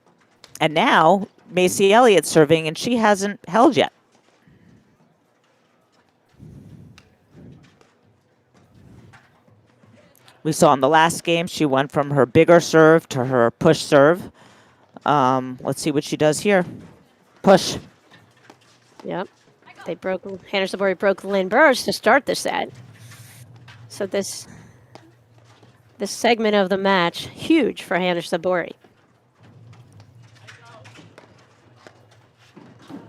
now Macy Elliott's serving, and she hasn't held yet. We saw in the last game she went from her bigger serve to her push serve. Let's see what she does here. Push. Yep. Hanisch Zubori broke Lynn Burus to start the set. So this segment of the match, huge for Hanisch Zubori.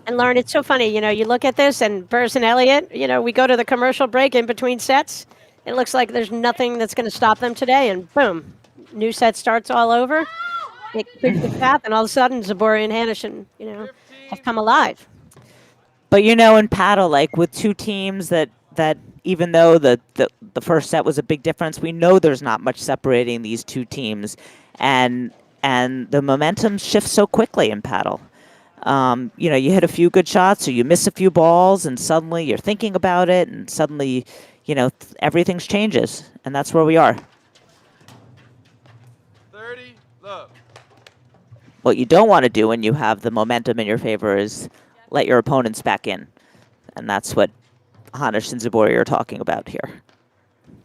And Lauren, it's so funny, you look at this and Burus and Elliott, we go to the commercial break in between sets. It looks like there's nothing that's going to stop them today, and boom, new set starts all over. They pick the path, and all of a sudden, Zubori and Hanisch, have come alive. But in paddle, like with two teams that even though the first set was a big difference, we know there's not much separating these two teams, and the momentum shifts so quickly in paddle. You hit a few good shots, or you miss a few balls, and suddenly you're thinking about it, and suddenly, everything changes, and that's where we are. 30, love. What you don't want to do when you have the momentum in your favor is let your opponents back in, and that's what Hanisch and Zubori are talking about here.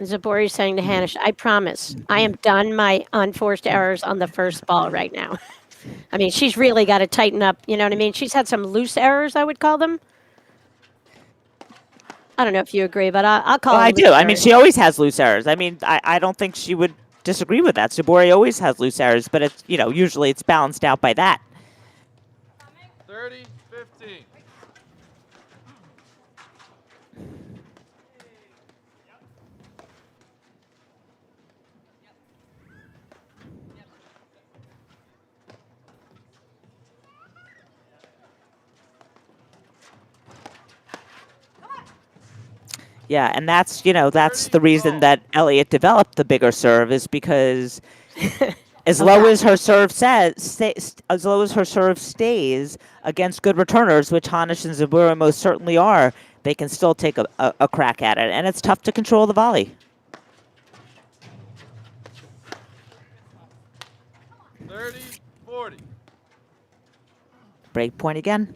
Zubori is saying to Hanisch, I promise, I am done my unforced errors on the first ball right now. I mean, she's really got to tighten up, you know what I mean? She's had some loose errors, I would call them. I don't know if you agree, but I'll call them I loose do. I mean, errors. she always has loose errors. I mean, I don't think she would disagree with that. Zubori always has loose errors, but it's, usually it's balanced out by that. 30, 15. Yeah, and that's the reason that Elliott developed the bigger serve is because as low as her serve as low as her serve stays against good returners, which Hanisch and Zubori most certainly are, they can still take a crack at it, and it's tough to control the volley. 30, 40. Break point again.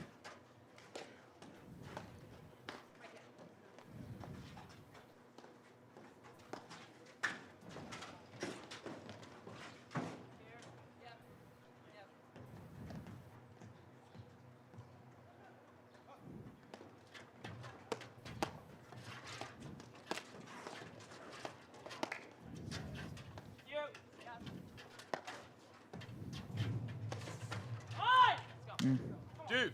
Deuce.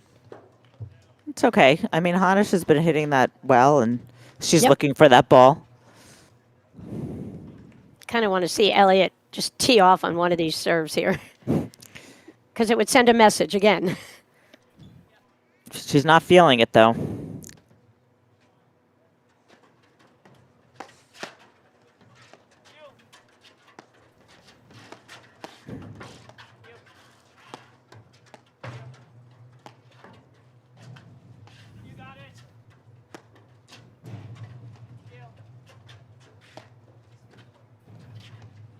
It's okay. I mean, Hanisch has been hitting that well, and she's Yep. looking for that ball. Kind of want to see Elliott just tee off on one of these serves here. Because it would send a message again. She's not feeling it, though. You got it.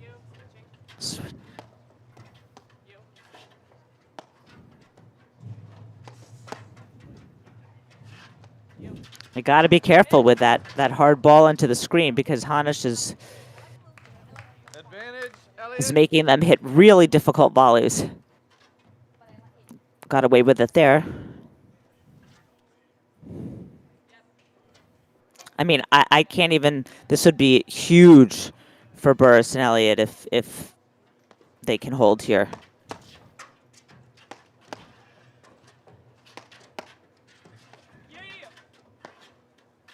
You. Switching. You. You got to be careful with that hard ball into the screen because Hanisch is Advantage, Elliott. making them hit really difficult volleys. Got away with it there. I mean, I can't even. This would be huge for Burus and Elliott if they can hold here.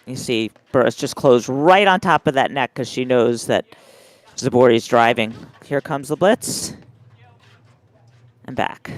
You see Burus just close right on top of that net because she knows that Zubori's driving. Here comes the blitz. And back.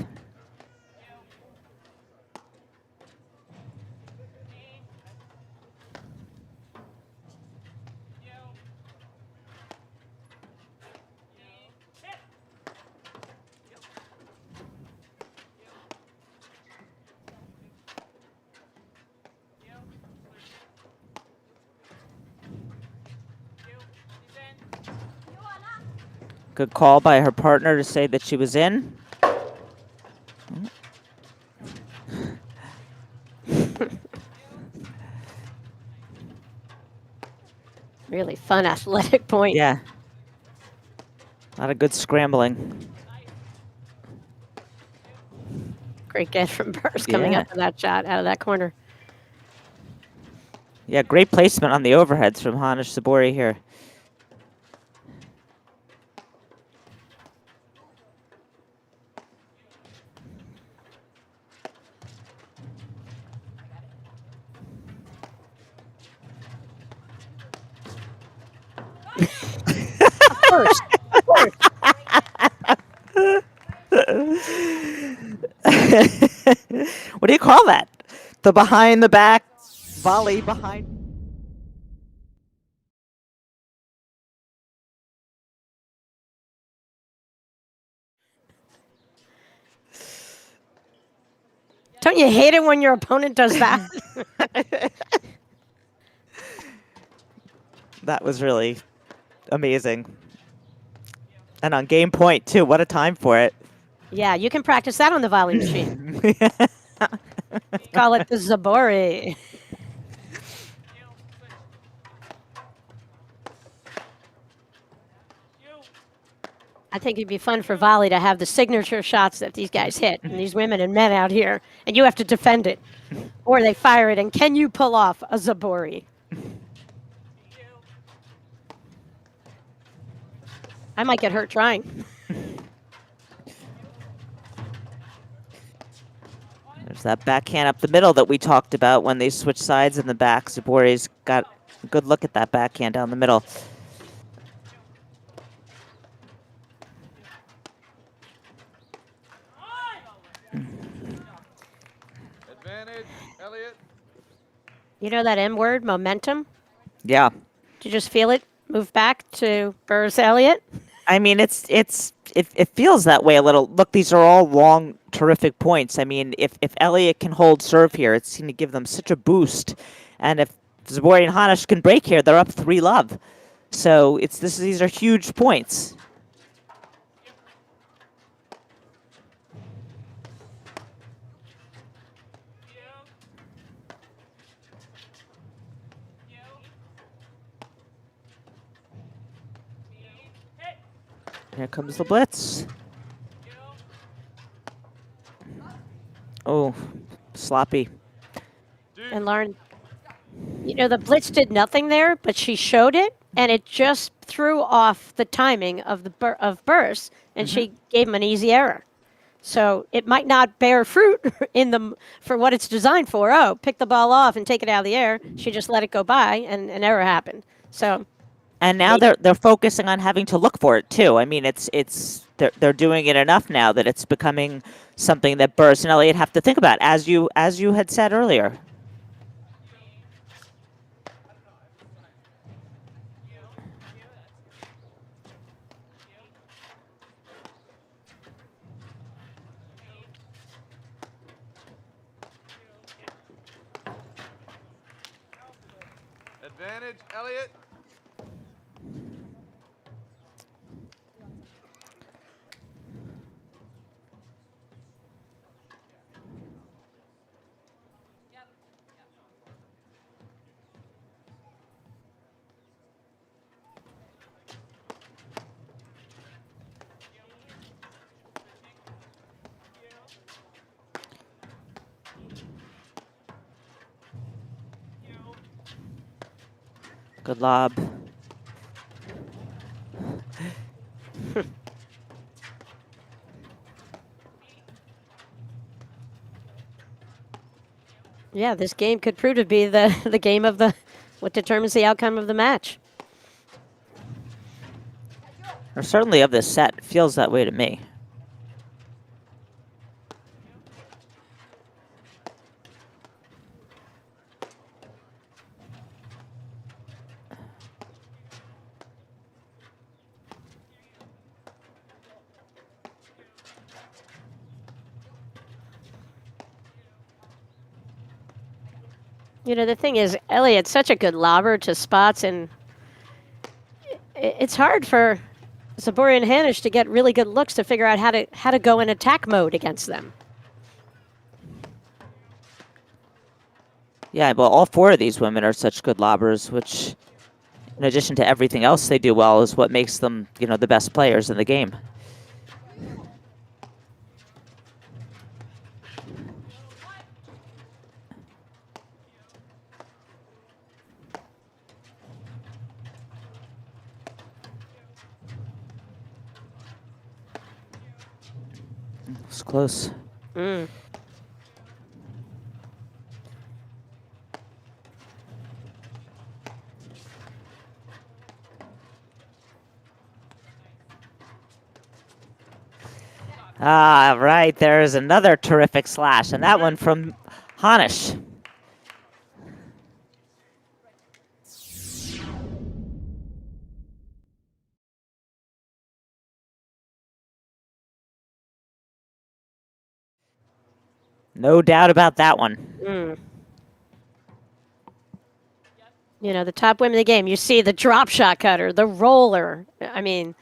Good call by her partner to say that she was in. Really fun athletic point. Yeah. A lot of good scrambling. Great get from Burus coming Yeah. up with that shot out of that corner. Yeah, great placement on the overheads from Hanisch Zubori here. Of course. Of course. What do you call that? The behind the back volley behind. Don't you hate it when your opponent does that? That was really amazing. And on game point, too. What a time for it. Yeah, you can practice that on the volley machine. Call it the Zubori. I think it'd be fun for volley to have the signature shots that these guys hit, and these women and men out here, and you have to defend it, or they fire it. And can you pull off a Zubori? I might get hurt trying. There's that backhand up the middle that we talked about when they switched sides in the back. Zubori's got a good look at that backhand down the middle. Advantage, Elliott. You know that M word, momentum? Yeah. Did you just feel it move back to Burus Elliott? I mean, it feels that way a little. Look, these are all long, terrific points. I mean, if Elliott can hold serve here, it's going to give them such a boost. And if Zubori and Hanisch can break here, they're up 3-love. So these are huge points. Here comes the blitz. Oh, sloppy. And Lauren, you know, the blitz did nothing there, but she showed it, and it just threw off the timing of of Burus, and she gave him an easy error. So it might not bear fruit for what it's designed for. Oh, pick the ball off and take it out of the air. She just let it go by, and an error happened. So. And now they're focusing on having to look for it too. I mean, they're doing it enough now that it's becoming something that Burus and Elliott have to think about, as you had said earlier. Advantage, Elliott. Good lob. Yeah, this game could prove to be the game of what determines the outcome of the match. Or certainly of this set. It feels that way to me. You know, the thing is, Elliott's such a good lobber to spots, and it's hard for Zubori and Hanisch to get really good looks to figure out how to go in attack mode against them. Yeah, well, all four of these women are such good lobbers, which in addition to everything else they do well, is what makes them, the best players in the game. It's close. Ah, right. There's another terrific slash, and that one from Hanisch. No doubt about that one. The top women in the game. You see the drop shot cutter, the roller. I mean,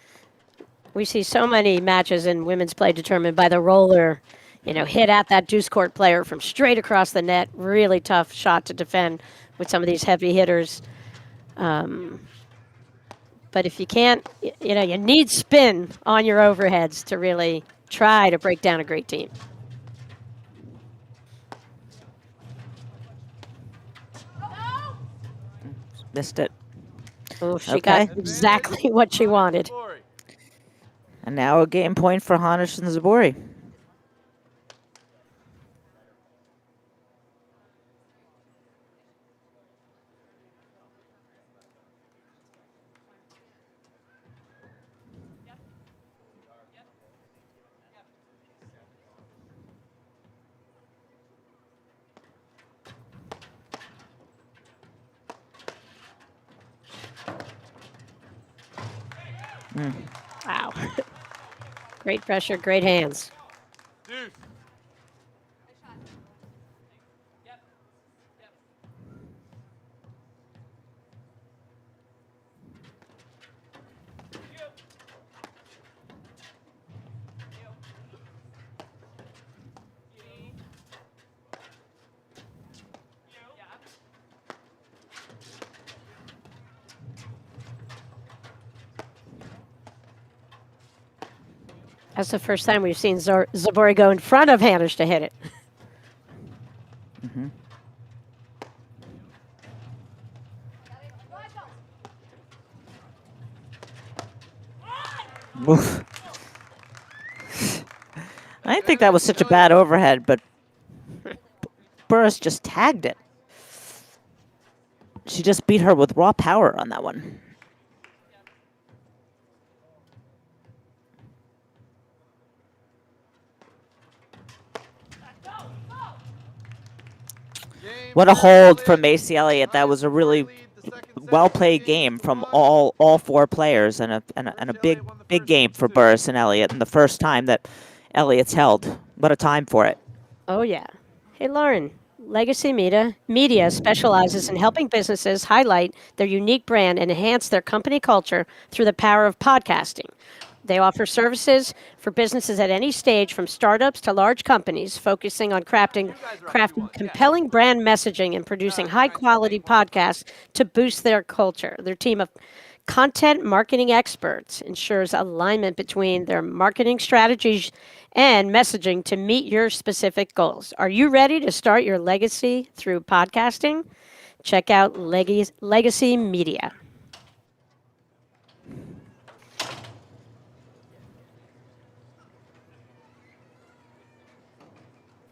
we see so many matches in women's play determined by the roller. Hit at that deuce court player from straight across the net. Really tough shot to defend with some of these heavy hitters. But if you can't, you need spin on your overheads to really try to break down a great team. Missed it. Oh, she got exactly what she wanted. Zubori. And now a game point for Hanisch and Zubori. Wow. Great pressure, great hands. Deuce. That's the first time we've seen Zubori go in front of Hanisch to hit it. Oof. I didn't think that was such a bad overhead, but Burus just tagged it. She just beat her with raw power on that one. What a hold from Macy Elliott. That was a really well-played game from all four players, and a big game for Burus and Elliott, and the first time that Elliott's held. What a time for it. Oh, yeah. Hey, Lauren, Legacy Media specializes in helping businesses highlight their unique brand and enhance their company culture through the power of podcasting. They offer services for businesses at any stage, from startups to large companies, focusing on crafting compelling brand messaging and producing high-quality podcasts to boost their culture. Their team of content marketing experts ensures alignment between their marketing strategies and messaging to meet your specific goals. Are you ready to start your legacy through podcasting? Check out Legacy Media.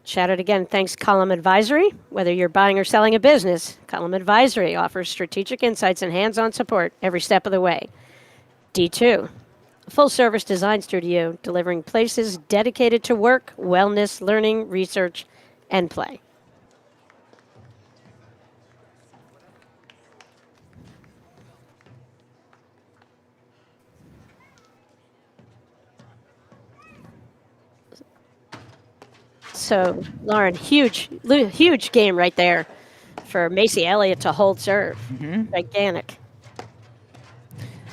Shout out again, thanks Column Advisory. Whether you're buying or selling a business, Column Advisory offers strategic insights and hands-on support every step of the way. D2, a full-service design studio delivering places dedicated to work, wellness, learning, research, and play. So, Lauren, huge game right there for Macy Elliott to hold serve. Gigantic.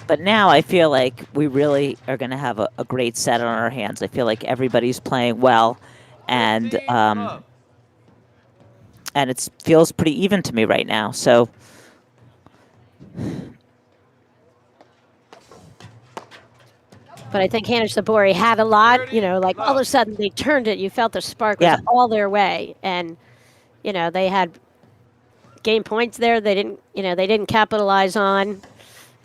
But now I feel like we really are going to have a great set on our hands. I feel like everybody's playing well, and it feels pretty even to me right now. So But I think Hanisch Zubori had a lot, like all of a Love. sudden they turned it. You felt the spark was Yeah. all their way. And, they had game points there they didn't capitalize on.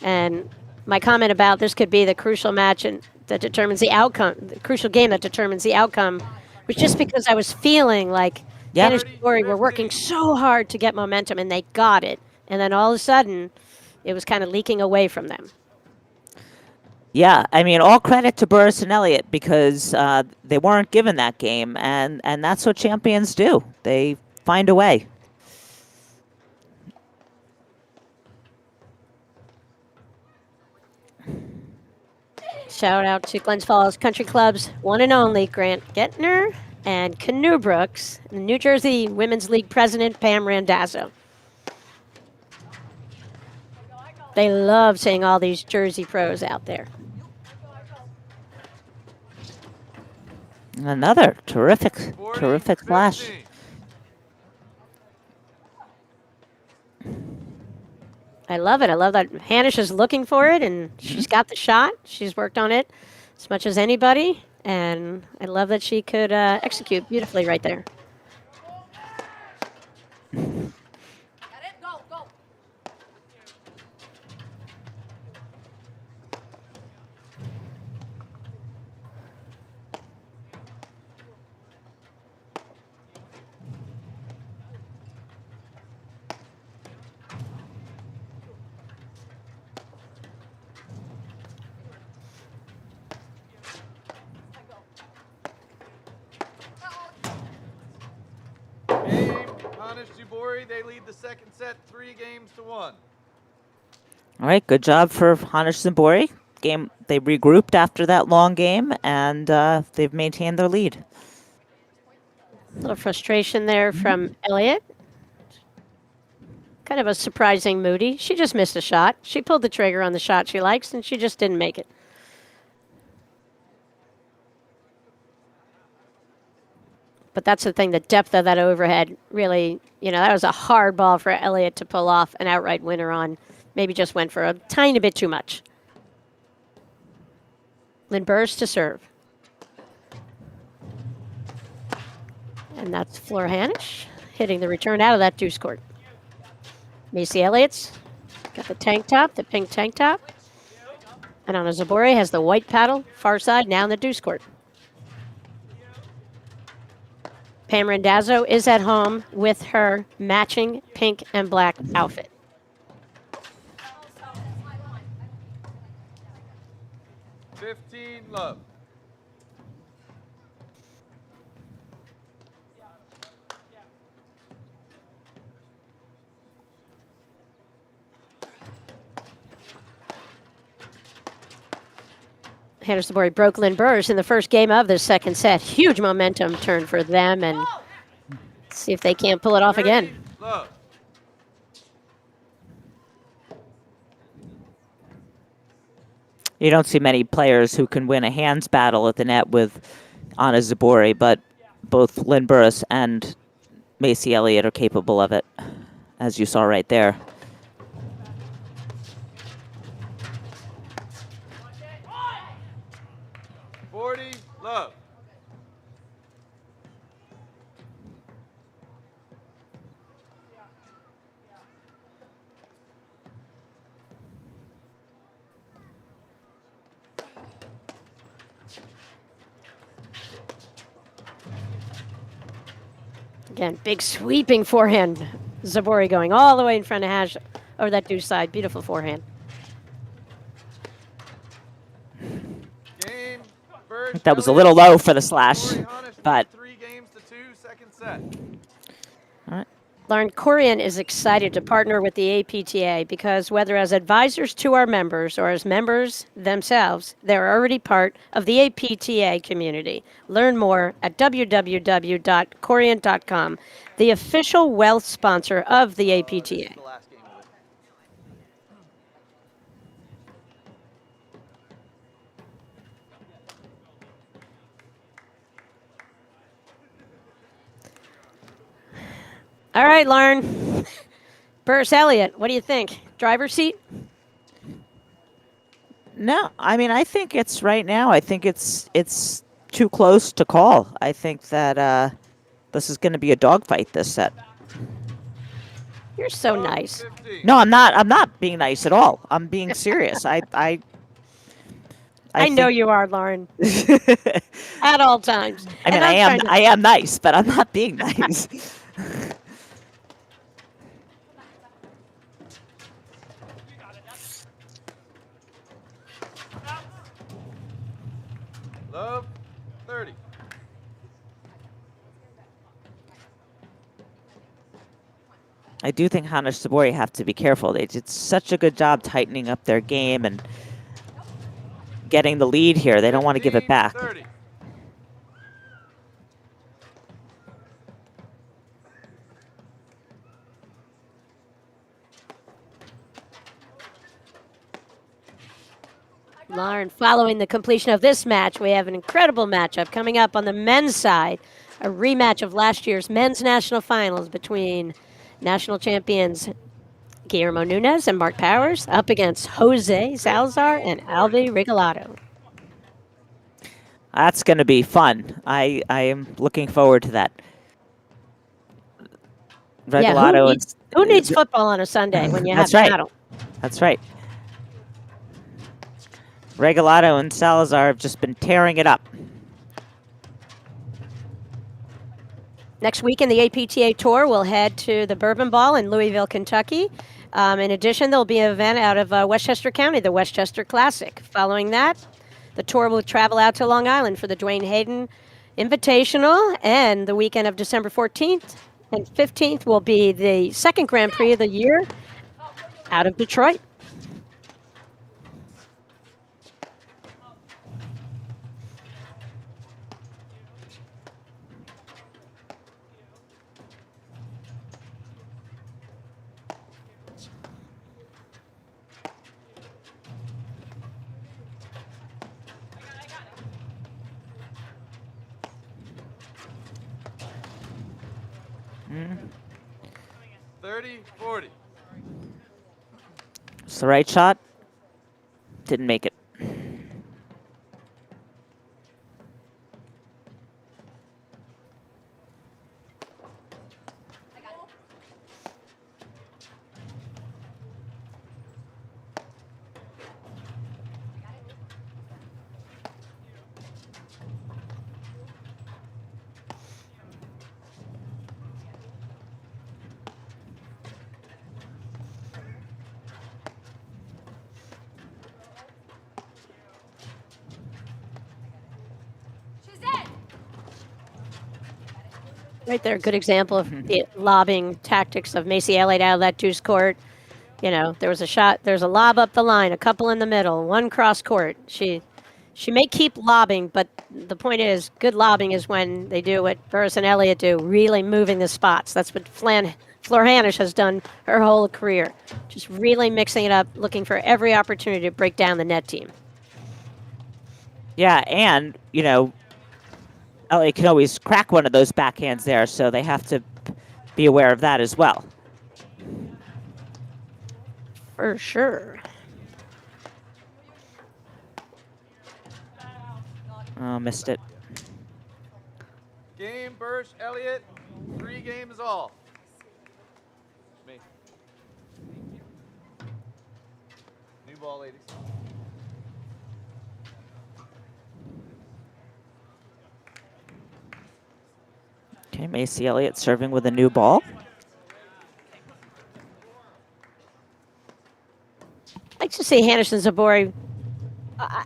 And my comment about this could be the crucial match and that determines the outcome, the crucial game that determines the outcome, was just because I was feeling like Yeah. Hanisch and Zubori were working so hard to get momentum and they got it. And then all of a sudden, it was kind of leaking away from them. Yeah, I mean, all credit to Burus and Elliott because they weren't given that game, and that's what champions do. They find a way. Shout out to Glens Falls Country Club's one and only Grant Gettner and Canoe Brooks, New Jersey Women's League President Pam Randazzo. They love seeing all these Jersey pros out there. Another terrific 40-15. flash. I love it. I love that Hanisch is looking for it, and she's got the shot. She's worked on it as much as anybody, and I love that she could execute beautifully right there. Game, Hanisch Zubori, they lead the second set 3-1. All right, good job for Hanisch Zubori. They regrouped after that long game, and they've maintained their lead. A little frustration there from Elliott. Kind of a surprising Moody. She just missed a shot. She pulled the trigger on the shot she likes, and she just didn't make it. But that's the thing, the depth of that overhead really, that was a hard ball for Elliott to pull off an outright winner on. Maybe just went for a tiny bit too much. Lynn Burris to serve. And that's Flora Hanisch hitting the return out of that deuce court. Macy Elliott's got the tank top, the pink tank top. And Anna Zubori has the white paddle, far side, now in the deuce court. Pam Randazzo is at home with her matching pink and black outfit. Love. Hanisch Zubori broke Lynn Burris in the first game of the second set. Huge momentum turn for them, and see if they can't pull it off again. Love. You don't see many players who can win a hands battle at the net with Anna Zubori, but both Lynn Burris and Macy Elliott are capable of it, as you saw right there. Love. Again, big sweeping forehand. Zubori going all the way in front of Hanisch over that deuce side. Beautiful forehand. Game. First, That was a little low for the slash, but 3-2, second set. all right. Lauren Corian is excited to partner with the APTA because whether as advisors to our members or as members themselves, they're already part of the APTA community. Learn more at www.corian.com, the official wealth sponsor of the APTA. The last game of it. All right, Lauren. Burris Elliott, what do you think? Driver's seat? No, I mean, I think it's right now. I think it's too close to call. I think that this is going to be a dogfight this set. You're so Love, nice. 15. No, I'm not. I'm not being nice at all. I'm being serious. I know think, you are, Lauren, at all times. I mean, And I'm trying to, I am nice, but I'm not being nice. You got it. Out. Love, 30. I do think Hanisch Zubori have to be careful. They did such a good job tightening up their game and getting the lead here. They don't want to give it 15, back. 30. Lauren, following the completion of this match, we have an incredible matchup coming up on the men's side. A rematch of last year's men's national finals between national champions Guillermo Nunez and Mark Powers up against Jose Salazar and Alvi Regalado. That's going to be fun. I am looking forward to that. Yeah, Regalado who needs football on a Sunday when you have That's right. battle? That's right. Regalado and Salazar have just been tearing it up. Next week in the APTA Tour, we'll head to the Bourbon Ball in Louisville, Kentucky. In addition, there'll be an event out of Westchester County, the Westchester Classic. Following that, the tour will travel out to Long Island for the Dwayne Hayden Invitational, and the weekend of December 14th and 15th will be the second Grand Prix of the year out of Detroit. Mm. 30, 40. It's the right shot. Didn't make it. Right there, good example of the lobbing tactics of Macy Elliott out of that deuce court. You know, there was a shot, there's a lob up the line, a couple in the middle, one cross court. She may keep lobbing, but the point is, good lobbing is when they do what Burus and Elliott do, really moving the spots. That's what Flor Hanisch has done her whole career, just really mixing it up, looking for every opportunity to break down the net team. Yeah, and, you know, Elliott can always crack one of those backhands there, so they have to be aware of that as well. For sure. Oh, missed it. Game, Bursch, Elliott. 3 games all. Me. New ball, ladies. Okay, Macy Elliott serving with a new ball. I'd like to see Hanisch and Zubori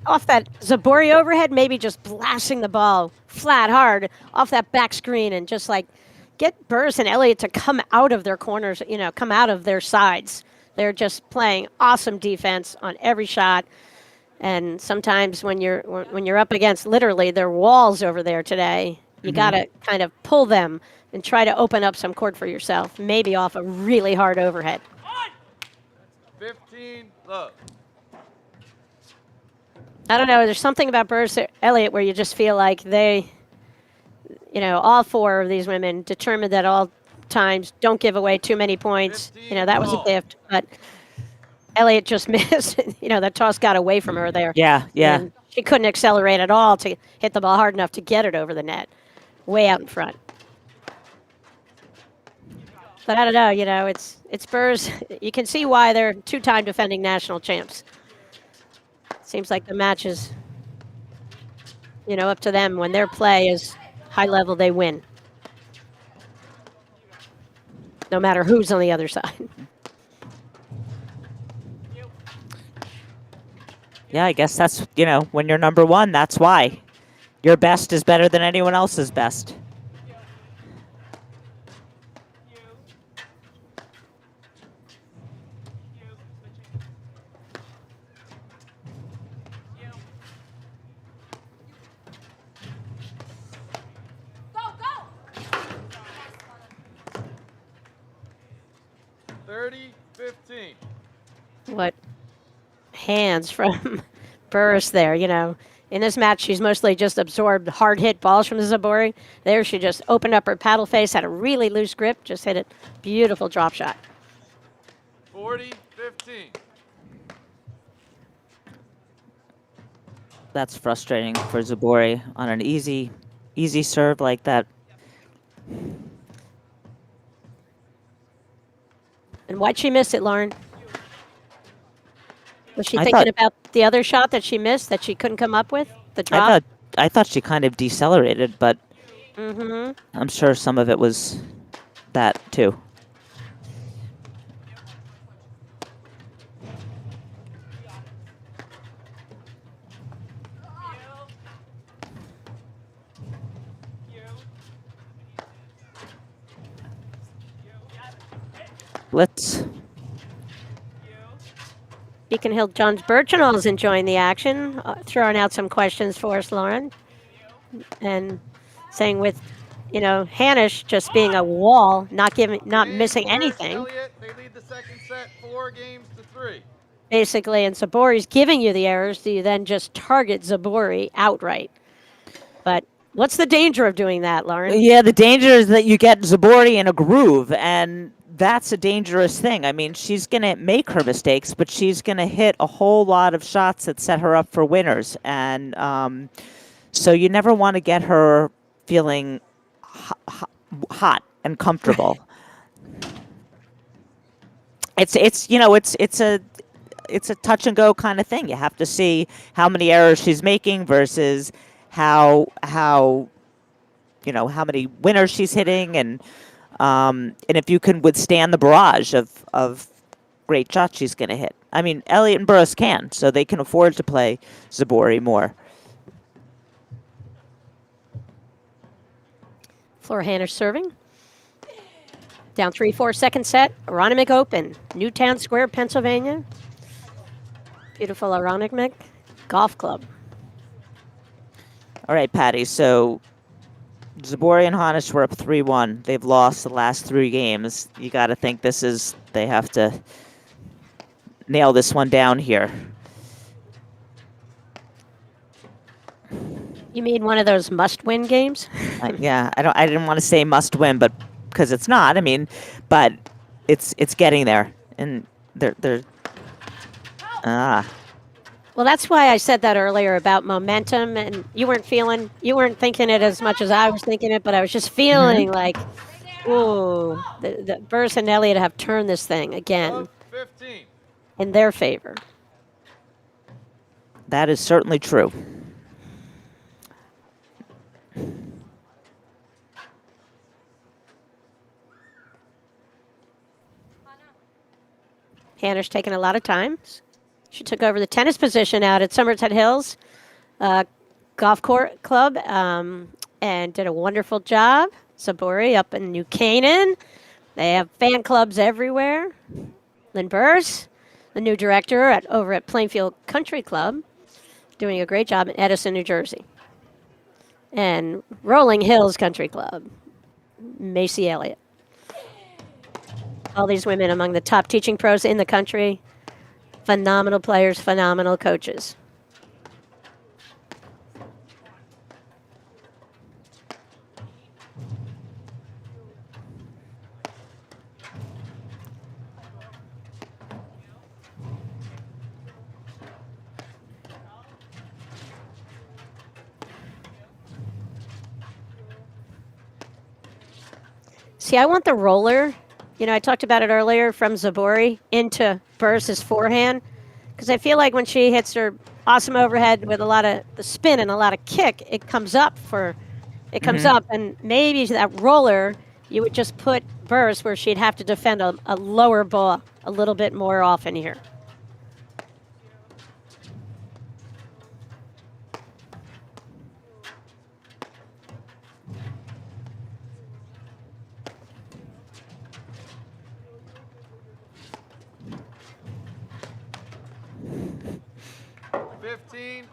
off that Zubori overhead, maybe just blasting the ball flat hard off that back screen and just like get Burus and Elliott to come out of their corners, you know, come out of their sides. They're just playing awesome defense on every shot. And sometimes when you're up against literally their walls over there today, you got to kind of pull them and try to open up some court for yourself, maybe off a really hard overhead. 15, love. I don't know. There's something about Burus Elliott where you just feel like they, you know, all 4 of these women determined at all times don't give away too many points. You know, that was a gift. But Elliott just missed. The toss got away from her there. Yeah, yeah. And she couldn't accelerate at all to hit the ball hard enough to get it over the net, way out in front. But I don't know. It's Burus. You can see why they're two-time defending national champs. Seems like the match is, up to them. When their play is high level, they win. No matter who's on the other side. Yeah, I guess that's, when you're number one, that's why. Your best is better than anyone else's best. Go, go! 30-15. What hands from Burus there, In this match, she's mostly just absorbed hard hit balls from the Zubori. There, she just opened up her paddle face, had a really loose grip, just hit it. Beautiful drop shot. 40-15. That's frustrating for Zubori on an easy serve like that. And why'd she miss it, Lauren? Was she thinking about the other shot that she missed that she couldn't come up with? The drop? I thought she kind of decelerated, but I'm sure some of it was that too. Let's. Beacon Hill John's Birchinall is enjoying the action, throwing out some questions for us, Lauren, and saying with, Hanisch just being a wall, not missing anything, Elliott, they lead the second set 4-3. basically, and Zubori's giving you the errors. Do you then just target Zubori outright? But what's the danger of doing that, Lauren? Yeah, the danger is that you get Zubori in a groove, and that's a dangerous thing. I mean, she's going to make her mistakes, but she's going to hit a whole lot of shots that set her up for winners. And so you never want to get her feeling hot and comfortable. It's a touch and go kind of thing. You have to see how many errors she's making versus how many winners she's hitting, and if you can withstand the barrage of great shots she's going to hit. I mean, Elliott and Burus can, so they can afford to play Zubori more. Flora Hanisch serving. Down 3-4 second set. Aronimink Open, Newtown Square, Pennsylvania. Beautiful Aronimink Golf Club. All right, Patty, so Zubori and Hanisch were up 3-1. They've lost the last 3 games. You got to think they have to nail this one down here. You mean one of those must-win games? Yeah, I didn't want to say must-win, but because it's not. I mean, but it's getting there, and they're. Well, that's why I said that earlier about momentum, and you weren't thinking it as much as I was thinking it, but I was just feeling like, ooh, the Burus and Elliott have turned this thing again 15. in their favor. That is certainly true. Hanisch taking a lot of time. She took over the tennis position out at Somerset Hills Golf Club and did a wonderful job. Zubori up in New Canaan. They have fan clubs everywhere. Lynn Burus, the new director over at Plainfield Country Club, doing a great job in Edison, New Jersey. And Rolling Hills Country Club, Macy Elliott. All these women among the top teaching pros in the country. Phenomenal players, phenomenal coaches. See, I want the roller. You know, I talked about it earlier from Zubori into Burris's forehand because I feel like when she hits her awesome overhead with a lot of the spin and a lot of kick, it comes up and maybe that roller you would just put Burris where she'd have to defend a lower ball a little bit more often here.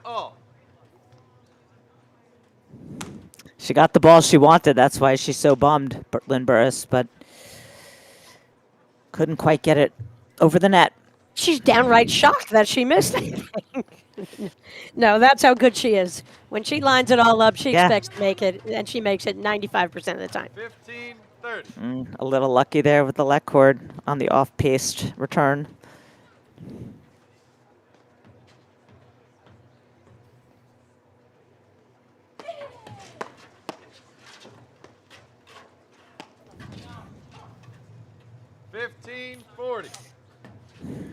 All. She got the ball she wanted. That's why she's so bummed, Lynn Burris, but couldn't quite get it over the net. She's downright shocked that she missed it. No, that's how good she is. When she lines it all up, she expects to make it, and she makes it 95% of the time. 15-30. A little lucky there with the let cord on the off-paced return.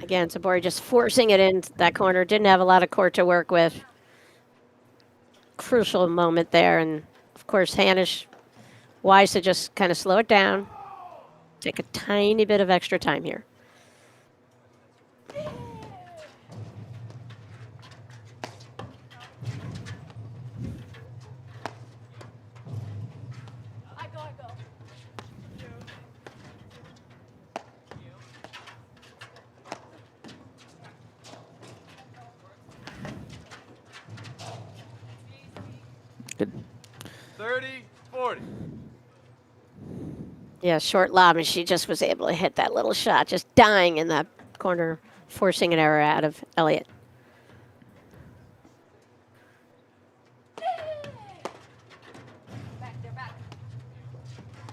Again, Zubori just forcing it in that corner. Didn't have a lot of court to work with. Crucial moment there. And, of course, Hanisch wise to just kind of slow it down. Take a tiny bit of extra time here. Good. 30-40. Yeah, short lob, and she just was able to hit that little shot, just dying in that corner, forcing an error out of Elliott.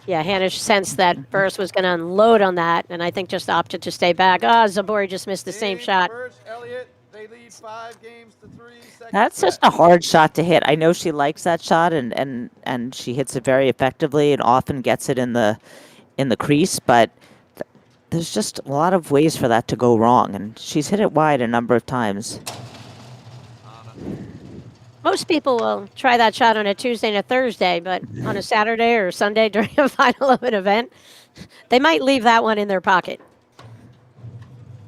Yeah, Hanisch sensed that Burris was going to unload on that, and I think just opted to stay back. Zubori just missed the same shot. Elliott, they lead 5 games to 3. That's just a hard shot to hit. I know she likes that shot, and she hits it very effectively and often gets it in the crease, but there's just a lot of ways for that to go wrong, and she's hit it wide a number of times. Most people will try that shot on a Tuesday and a Thursday, but on a Saturday or Sunday during a final of an event, they might leave that one in their pocket.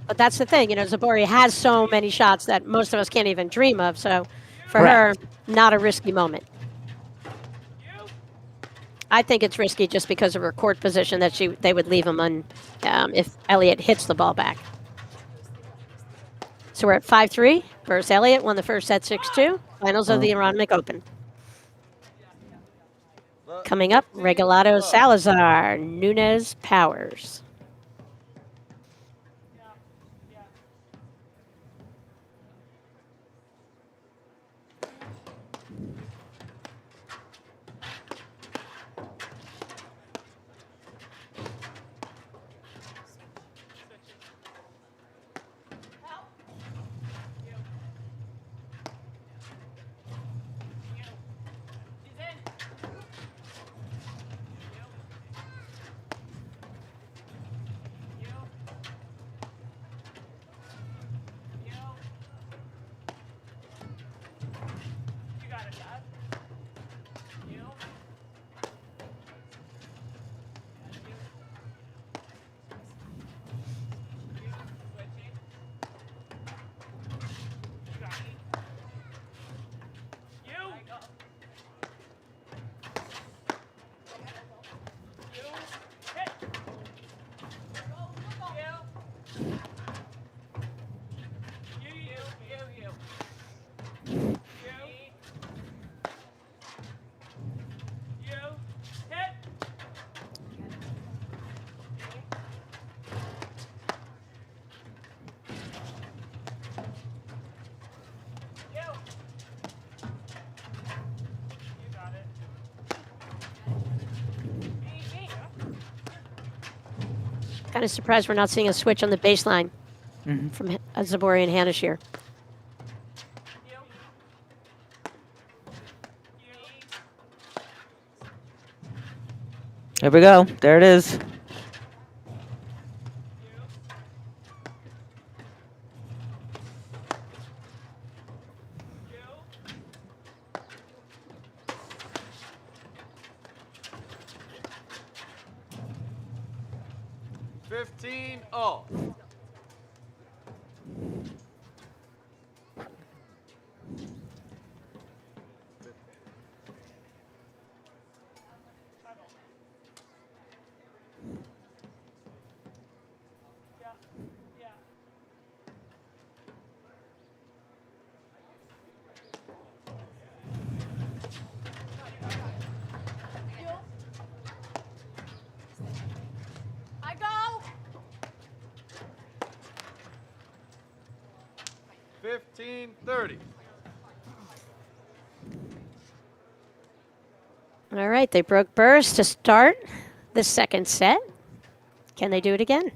But that's the thing, Zubori has so many shots that most of us can't even dream of. So for her, not a risky moment. I think it's risky just because of her court position that they would leave him on if Elliott hits the ball back. So we're at 5-3. Burris Elliott won the first set 6-2. Finals of the Aronimink Open. Coming up, Regalado Salazar, Nunez Powers. Kind of surprised we're not seeing a switch on the baseline from Zubori and Hanisch here. Here we go. There it is. Fifteen all. I go. 15-30. All right, they broke Burus to start the second set. Can they do it again?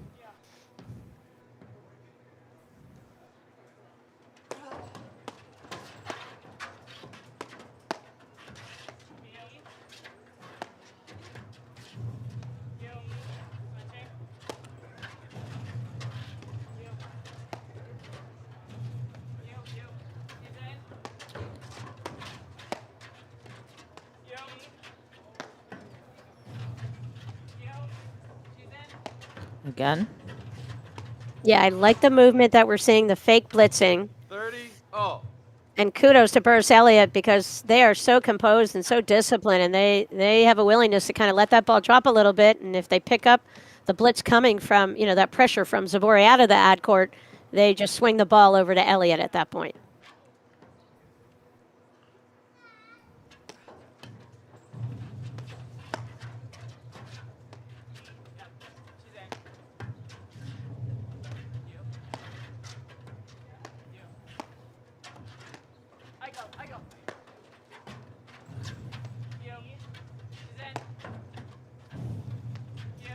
Again. Yeah, I like the movement that we're seeing, the fake blitzing. 30 all. And kudos to Burus Elliott because they are so composed and so disciplined, and they have a willingness to kind of let that ball drop a little bit. And if they pick up the blitz coming from, that pressure from Zubori out of the ad court, they just swing the ball over to Elliott at that point. I go. You. She's in. You.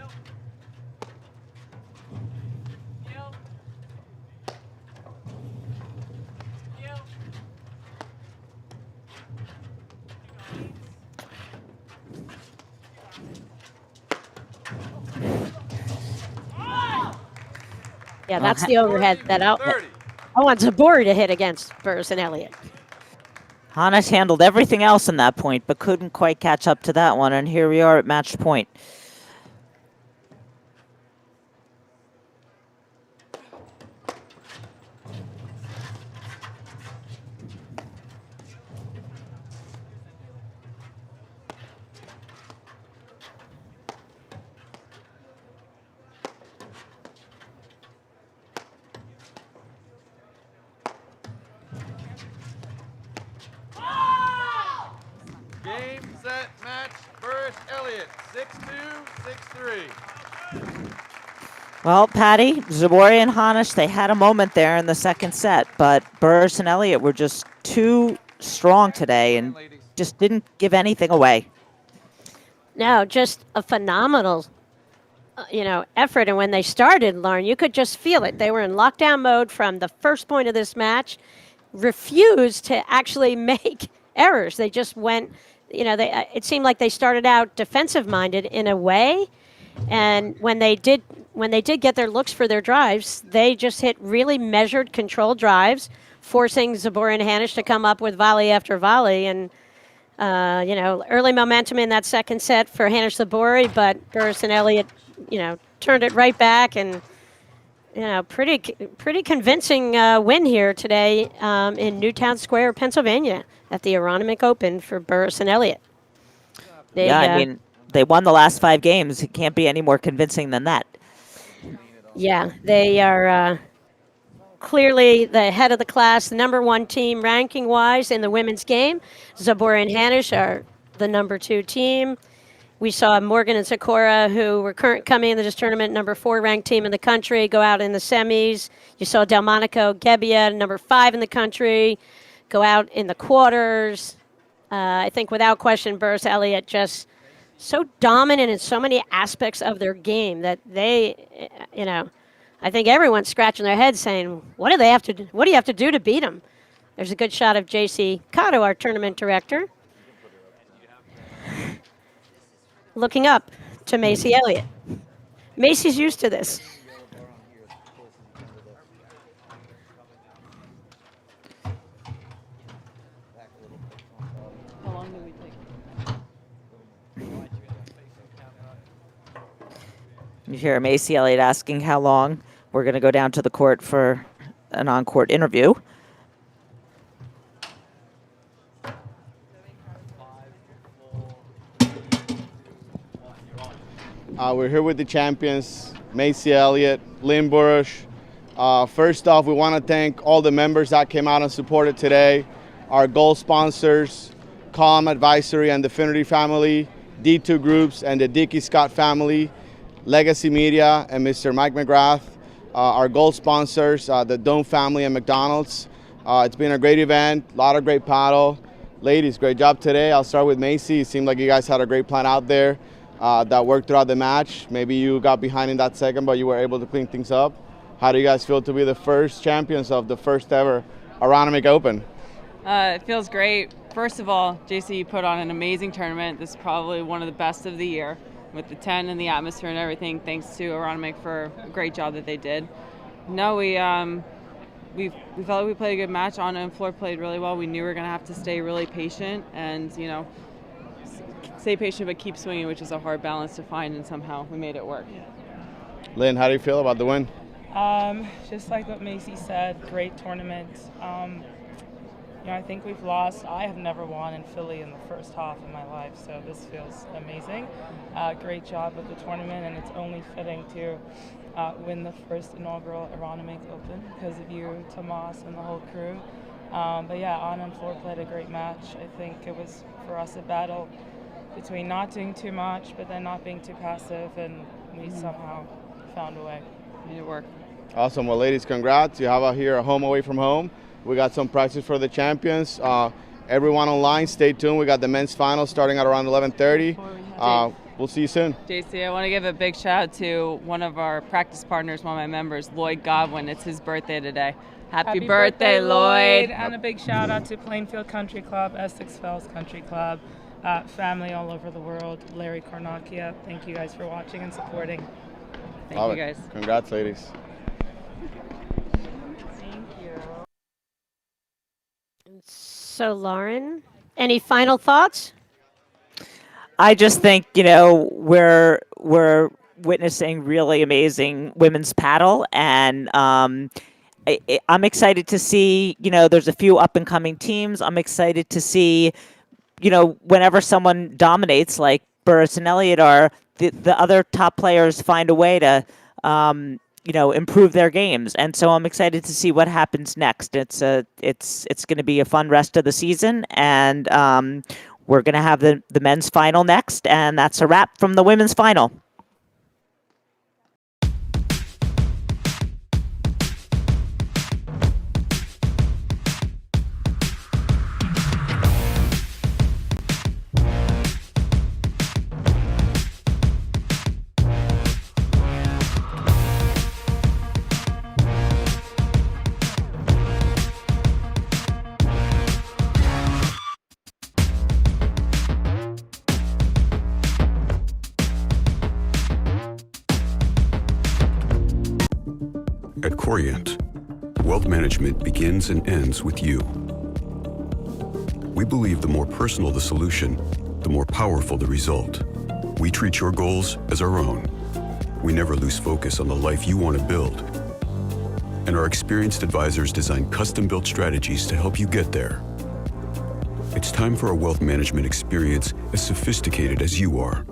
You. You. Yeah, that's the overhead that I 30. want Zubori to hit against Burus and Elliott. Hanisch handled everything else in that point, but couldn't quite catch up to that one. And here we are at match point. Game, set, match. Burus Elliott. 6-2, 6-3. Well, Patty, Zubori and Hanisch, they had a moment there in the second set, but Burus and Elliott were just too strong today and just didn't give anything away. No, just a phenomenal, effort. And when they started, Lauren, you could just feel it. They were in lockdown mode from the first point of this match, refused to actually make errors. They just went, it seemed like they started out defensive-minded in a way. And when they did get their looks for their drives, they just hit really measured, controlled drives, forcing Zubori and Hanisch to come up with volley after volley. And early momentum in that second set for Hanisch Zubori, but Burus and Elliott, turned it right back, and pretty convincing win here today in Newtown Square, Pennsylvania, at the Aronimink Open for Burus and Elliott. They won the last 5 games. It can't be any more convincing than that. Yeah, they are clearly the head of the class, the number 1 team ranking-wise in the women's game. Zubori and Hanisch are the number 2 team. We saw Morgan and Sakura, who were coming into this tournament, number 4 ranked team in the country, go out in the semis. You saw Delmonico Gebbia, number 5 in the country, go out in the quarters. I think without question, Burus Elliott just so dominant in so many aspects of their game that they, I think everyone's scratching their heads saying, what do they have to do? What do you have to do to beat them? There's a good shot of J.C. Cotto, our tournament director, looking up to Macy Elliott. Macy's used to this. How long do we take? You hear Macy Elliott asking how long. We're going to go down to the court for an on-court interview. We're here with the champions, Macy Elliott, Burus. First off, we want to thank all the members that came out and supported today, our gold sponsors, Calm Advisory and the Finity family, D2 Groups and the Dickey Scott family, Legacy Media and Mr. Mike McGrath, our gold sponsors, the Dome family and McDonald's. It's been a great event, a lot of great paddle. Ladies, great job today. I'll start with Macy. It seemed like you guys had a great plan out there that worked throughout the match. Maybe you got behind in that second, but you were able to clean things up. How do you guys feel to be the first champions of the first ever Aronimink Open? It feels great. First of all, JC, you put on an amazing tournament. This is probably one of the best of the year with the 10 and the atmosphere and everything. Thanks to Aronimink for a great job that they did. No, we felt like we played a good match. Anna and Floor played really well. We knew we were going to have to stay really patient and, stay patient but keep swinging, which is a hard balance to find, and somehow we made it work. Lynn, how do you feel about the win? Just like what Macy said, great tournament. I think we've lost. I have never won in Philly in the first half of my life, so this feels amazing. Great job with the tournament, and it's only fitting to win the first inaugural Aronimink Open because of you, Tomas, and the whole crew. But yeah, Anna and Floor played a great match. I think it was, for us, a battle between not doing too much, but then not being too passive, and we somehow found a way. Made it work. Awesome. Well, ladies, congrats. You have out here a home away from home. We got some prizes for the champions. Everyone online, stay tuned. We got the men's final starting at around 11:30. We'll see you soon. JC, I want to give a big shout out to one of our practice partners, one of my members, Lloyd Godwin. It's his birthday today. Happy birthday, Lloyd. And a big shout out to Plainfield Country Club, Essex Fells Country Club, family all over the world, Larry Carnacchia. Thank you guys for watching and supporting. Thank Love you it. guys. Congrats, ladies. So, Lauren, any final thoughts? I just think, we're witnessing really amazing women's paddle, and I'm excited to see, there's a few up and coming teams. I'm excited to see, whenever someone dominates like Burus and Elliott are, the other top players find a way to improve their games, and so I'm excited to see what happens next. It's going to be a fun rest of the season, and we're going to have the men's final next, and that's a wrap from the women's final. At Corient, wealth management begins and ends with you. We believe the more personal the solution, the more powerful the result. We treat your goals as our own. We never lose focus on the life you want to build. And our experienced advisors design custom-built strategies to help you get there. It's time for a wealth management experience as sophisticated as you are.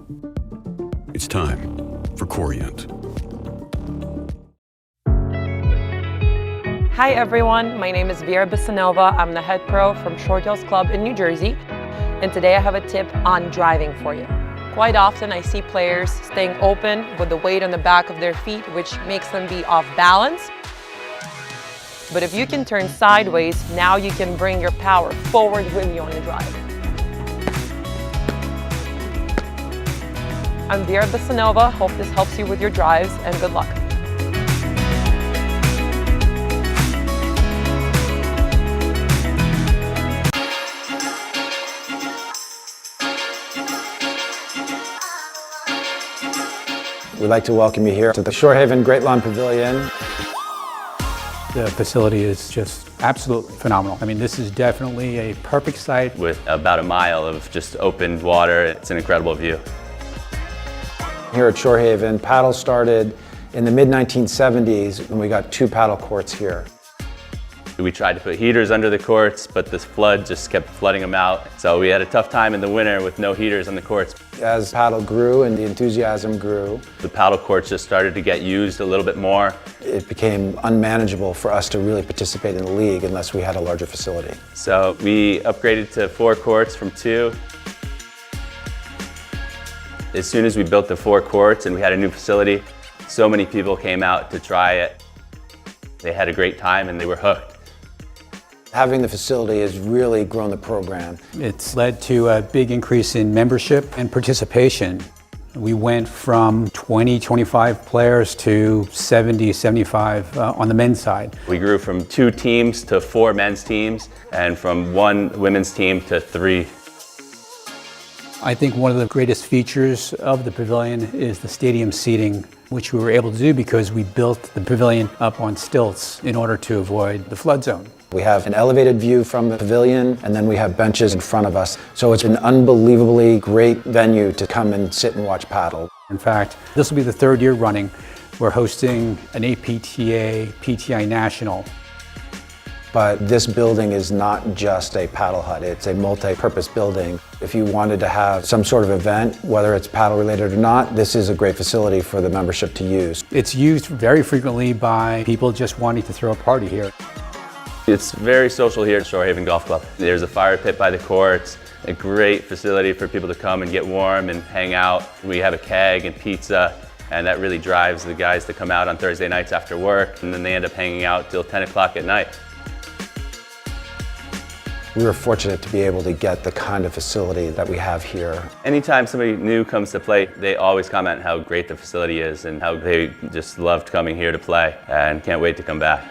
It's time for Corient. Hi everyone, my name is Vera Bisanova. I'm the head pro from Short Hills Club in New Jersey, and today I have a tip on driving for you. Quite often I see players staying open with the weight on the back of their feet, which makes them be off balance. But if you can turn sideways, now you can bring your power forward with you on the drive. I'm Vera Bisanova. Hope this helps you with your drives, and good luck. We'd like to welcome you here to the Shorehaven Great Lawn Pavilion. The facility is just absolutely phenomenal. I mean, this is definitely a perfect site. With about a mile of just open water, it's an incredible view. Here at Shorehaven, paddle started in the mid-1970s when we got 2 paddle courts here. We tried to put heaters under the courts, but this flood just kept flooding them out. So we had a tough time in the winter with no heaters on the courts. As paddle grew and the enthusiasm grew, the paddle courts just started to get used a little bit more. It became unmanageable for us to really participate in the league unless we had a larger facility. So we upgraded to 4 courts from 2. As soon as we built the 4 courts and we had a new facility, so many people came out to try it. They had a great time and they were hooked. Having the facility has really grown the program. It's led to a big increase in membership and participation. We went from 20, 25 players to 70, 75 on the men's side. We grew from 2 teams to 4 men's teams and from 1 women's team to 3. I think one of the greatest features of the pavilion is the stadium seating, which we were able to do because we built the pavilion up on stilts in order to avoid the flood zone. We have an elevated view from the pavilion, and then we have benches in front of us. So it's an unbelievably great venue to come and sit and watch paddle. In fact, this will be the 3rd year running. We're hosting an APTA PTI National. But this building is not just a paddle hut, it's a multi-purpose building. If you wanted to have some sort of event, whether it's paddle related or not, this is a great facility for the membership to use. It's used very frequently by people just wanting to throw a party here. It's very social here at Shorehaven Golf Club. There's a fire pit by the courts, a great facility for people to come and get warm and hang out. We have a keg and pizza, and that really drives the guys to come out on Thursday nights after work, and then they end up hanging out till 10 o'clock at night. We were fortunate to be able to get the kind of facility that we have here. Anytime somebody new comes to play, they always comment how great the facility is and how they just loved coming here to play and can't wait to come back.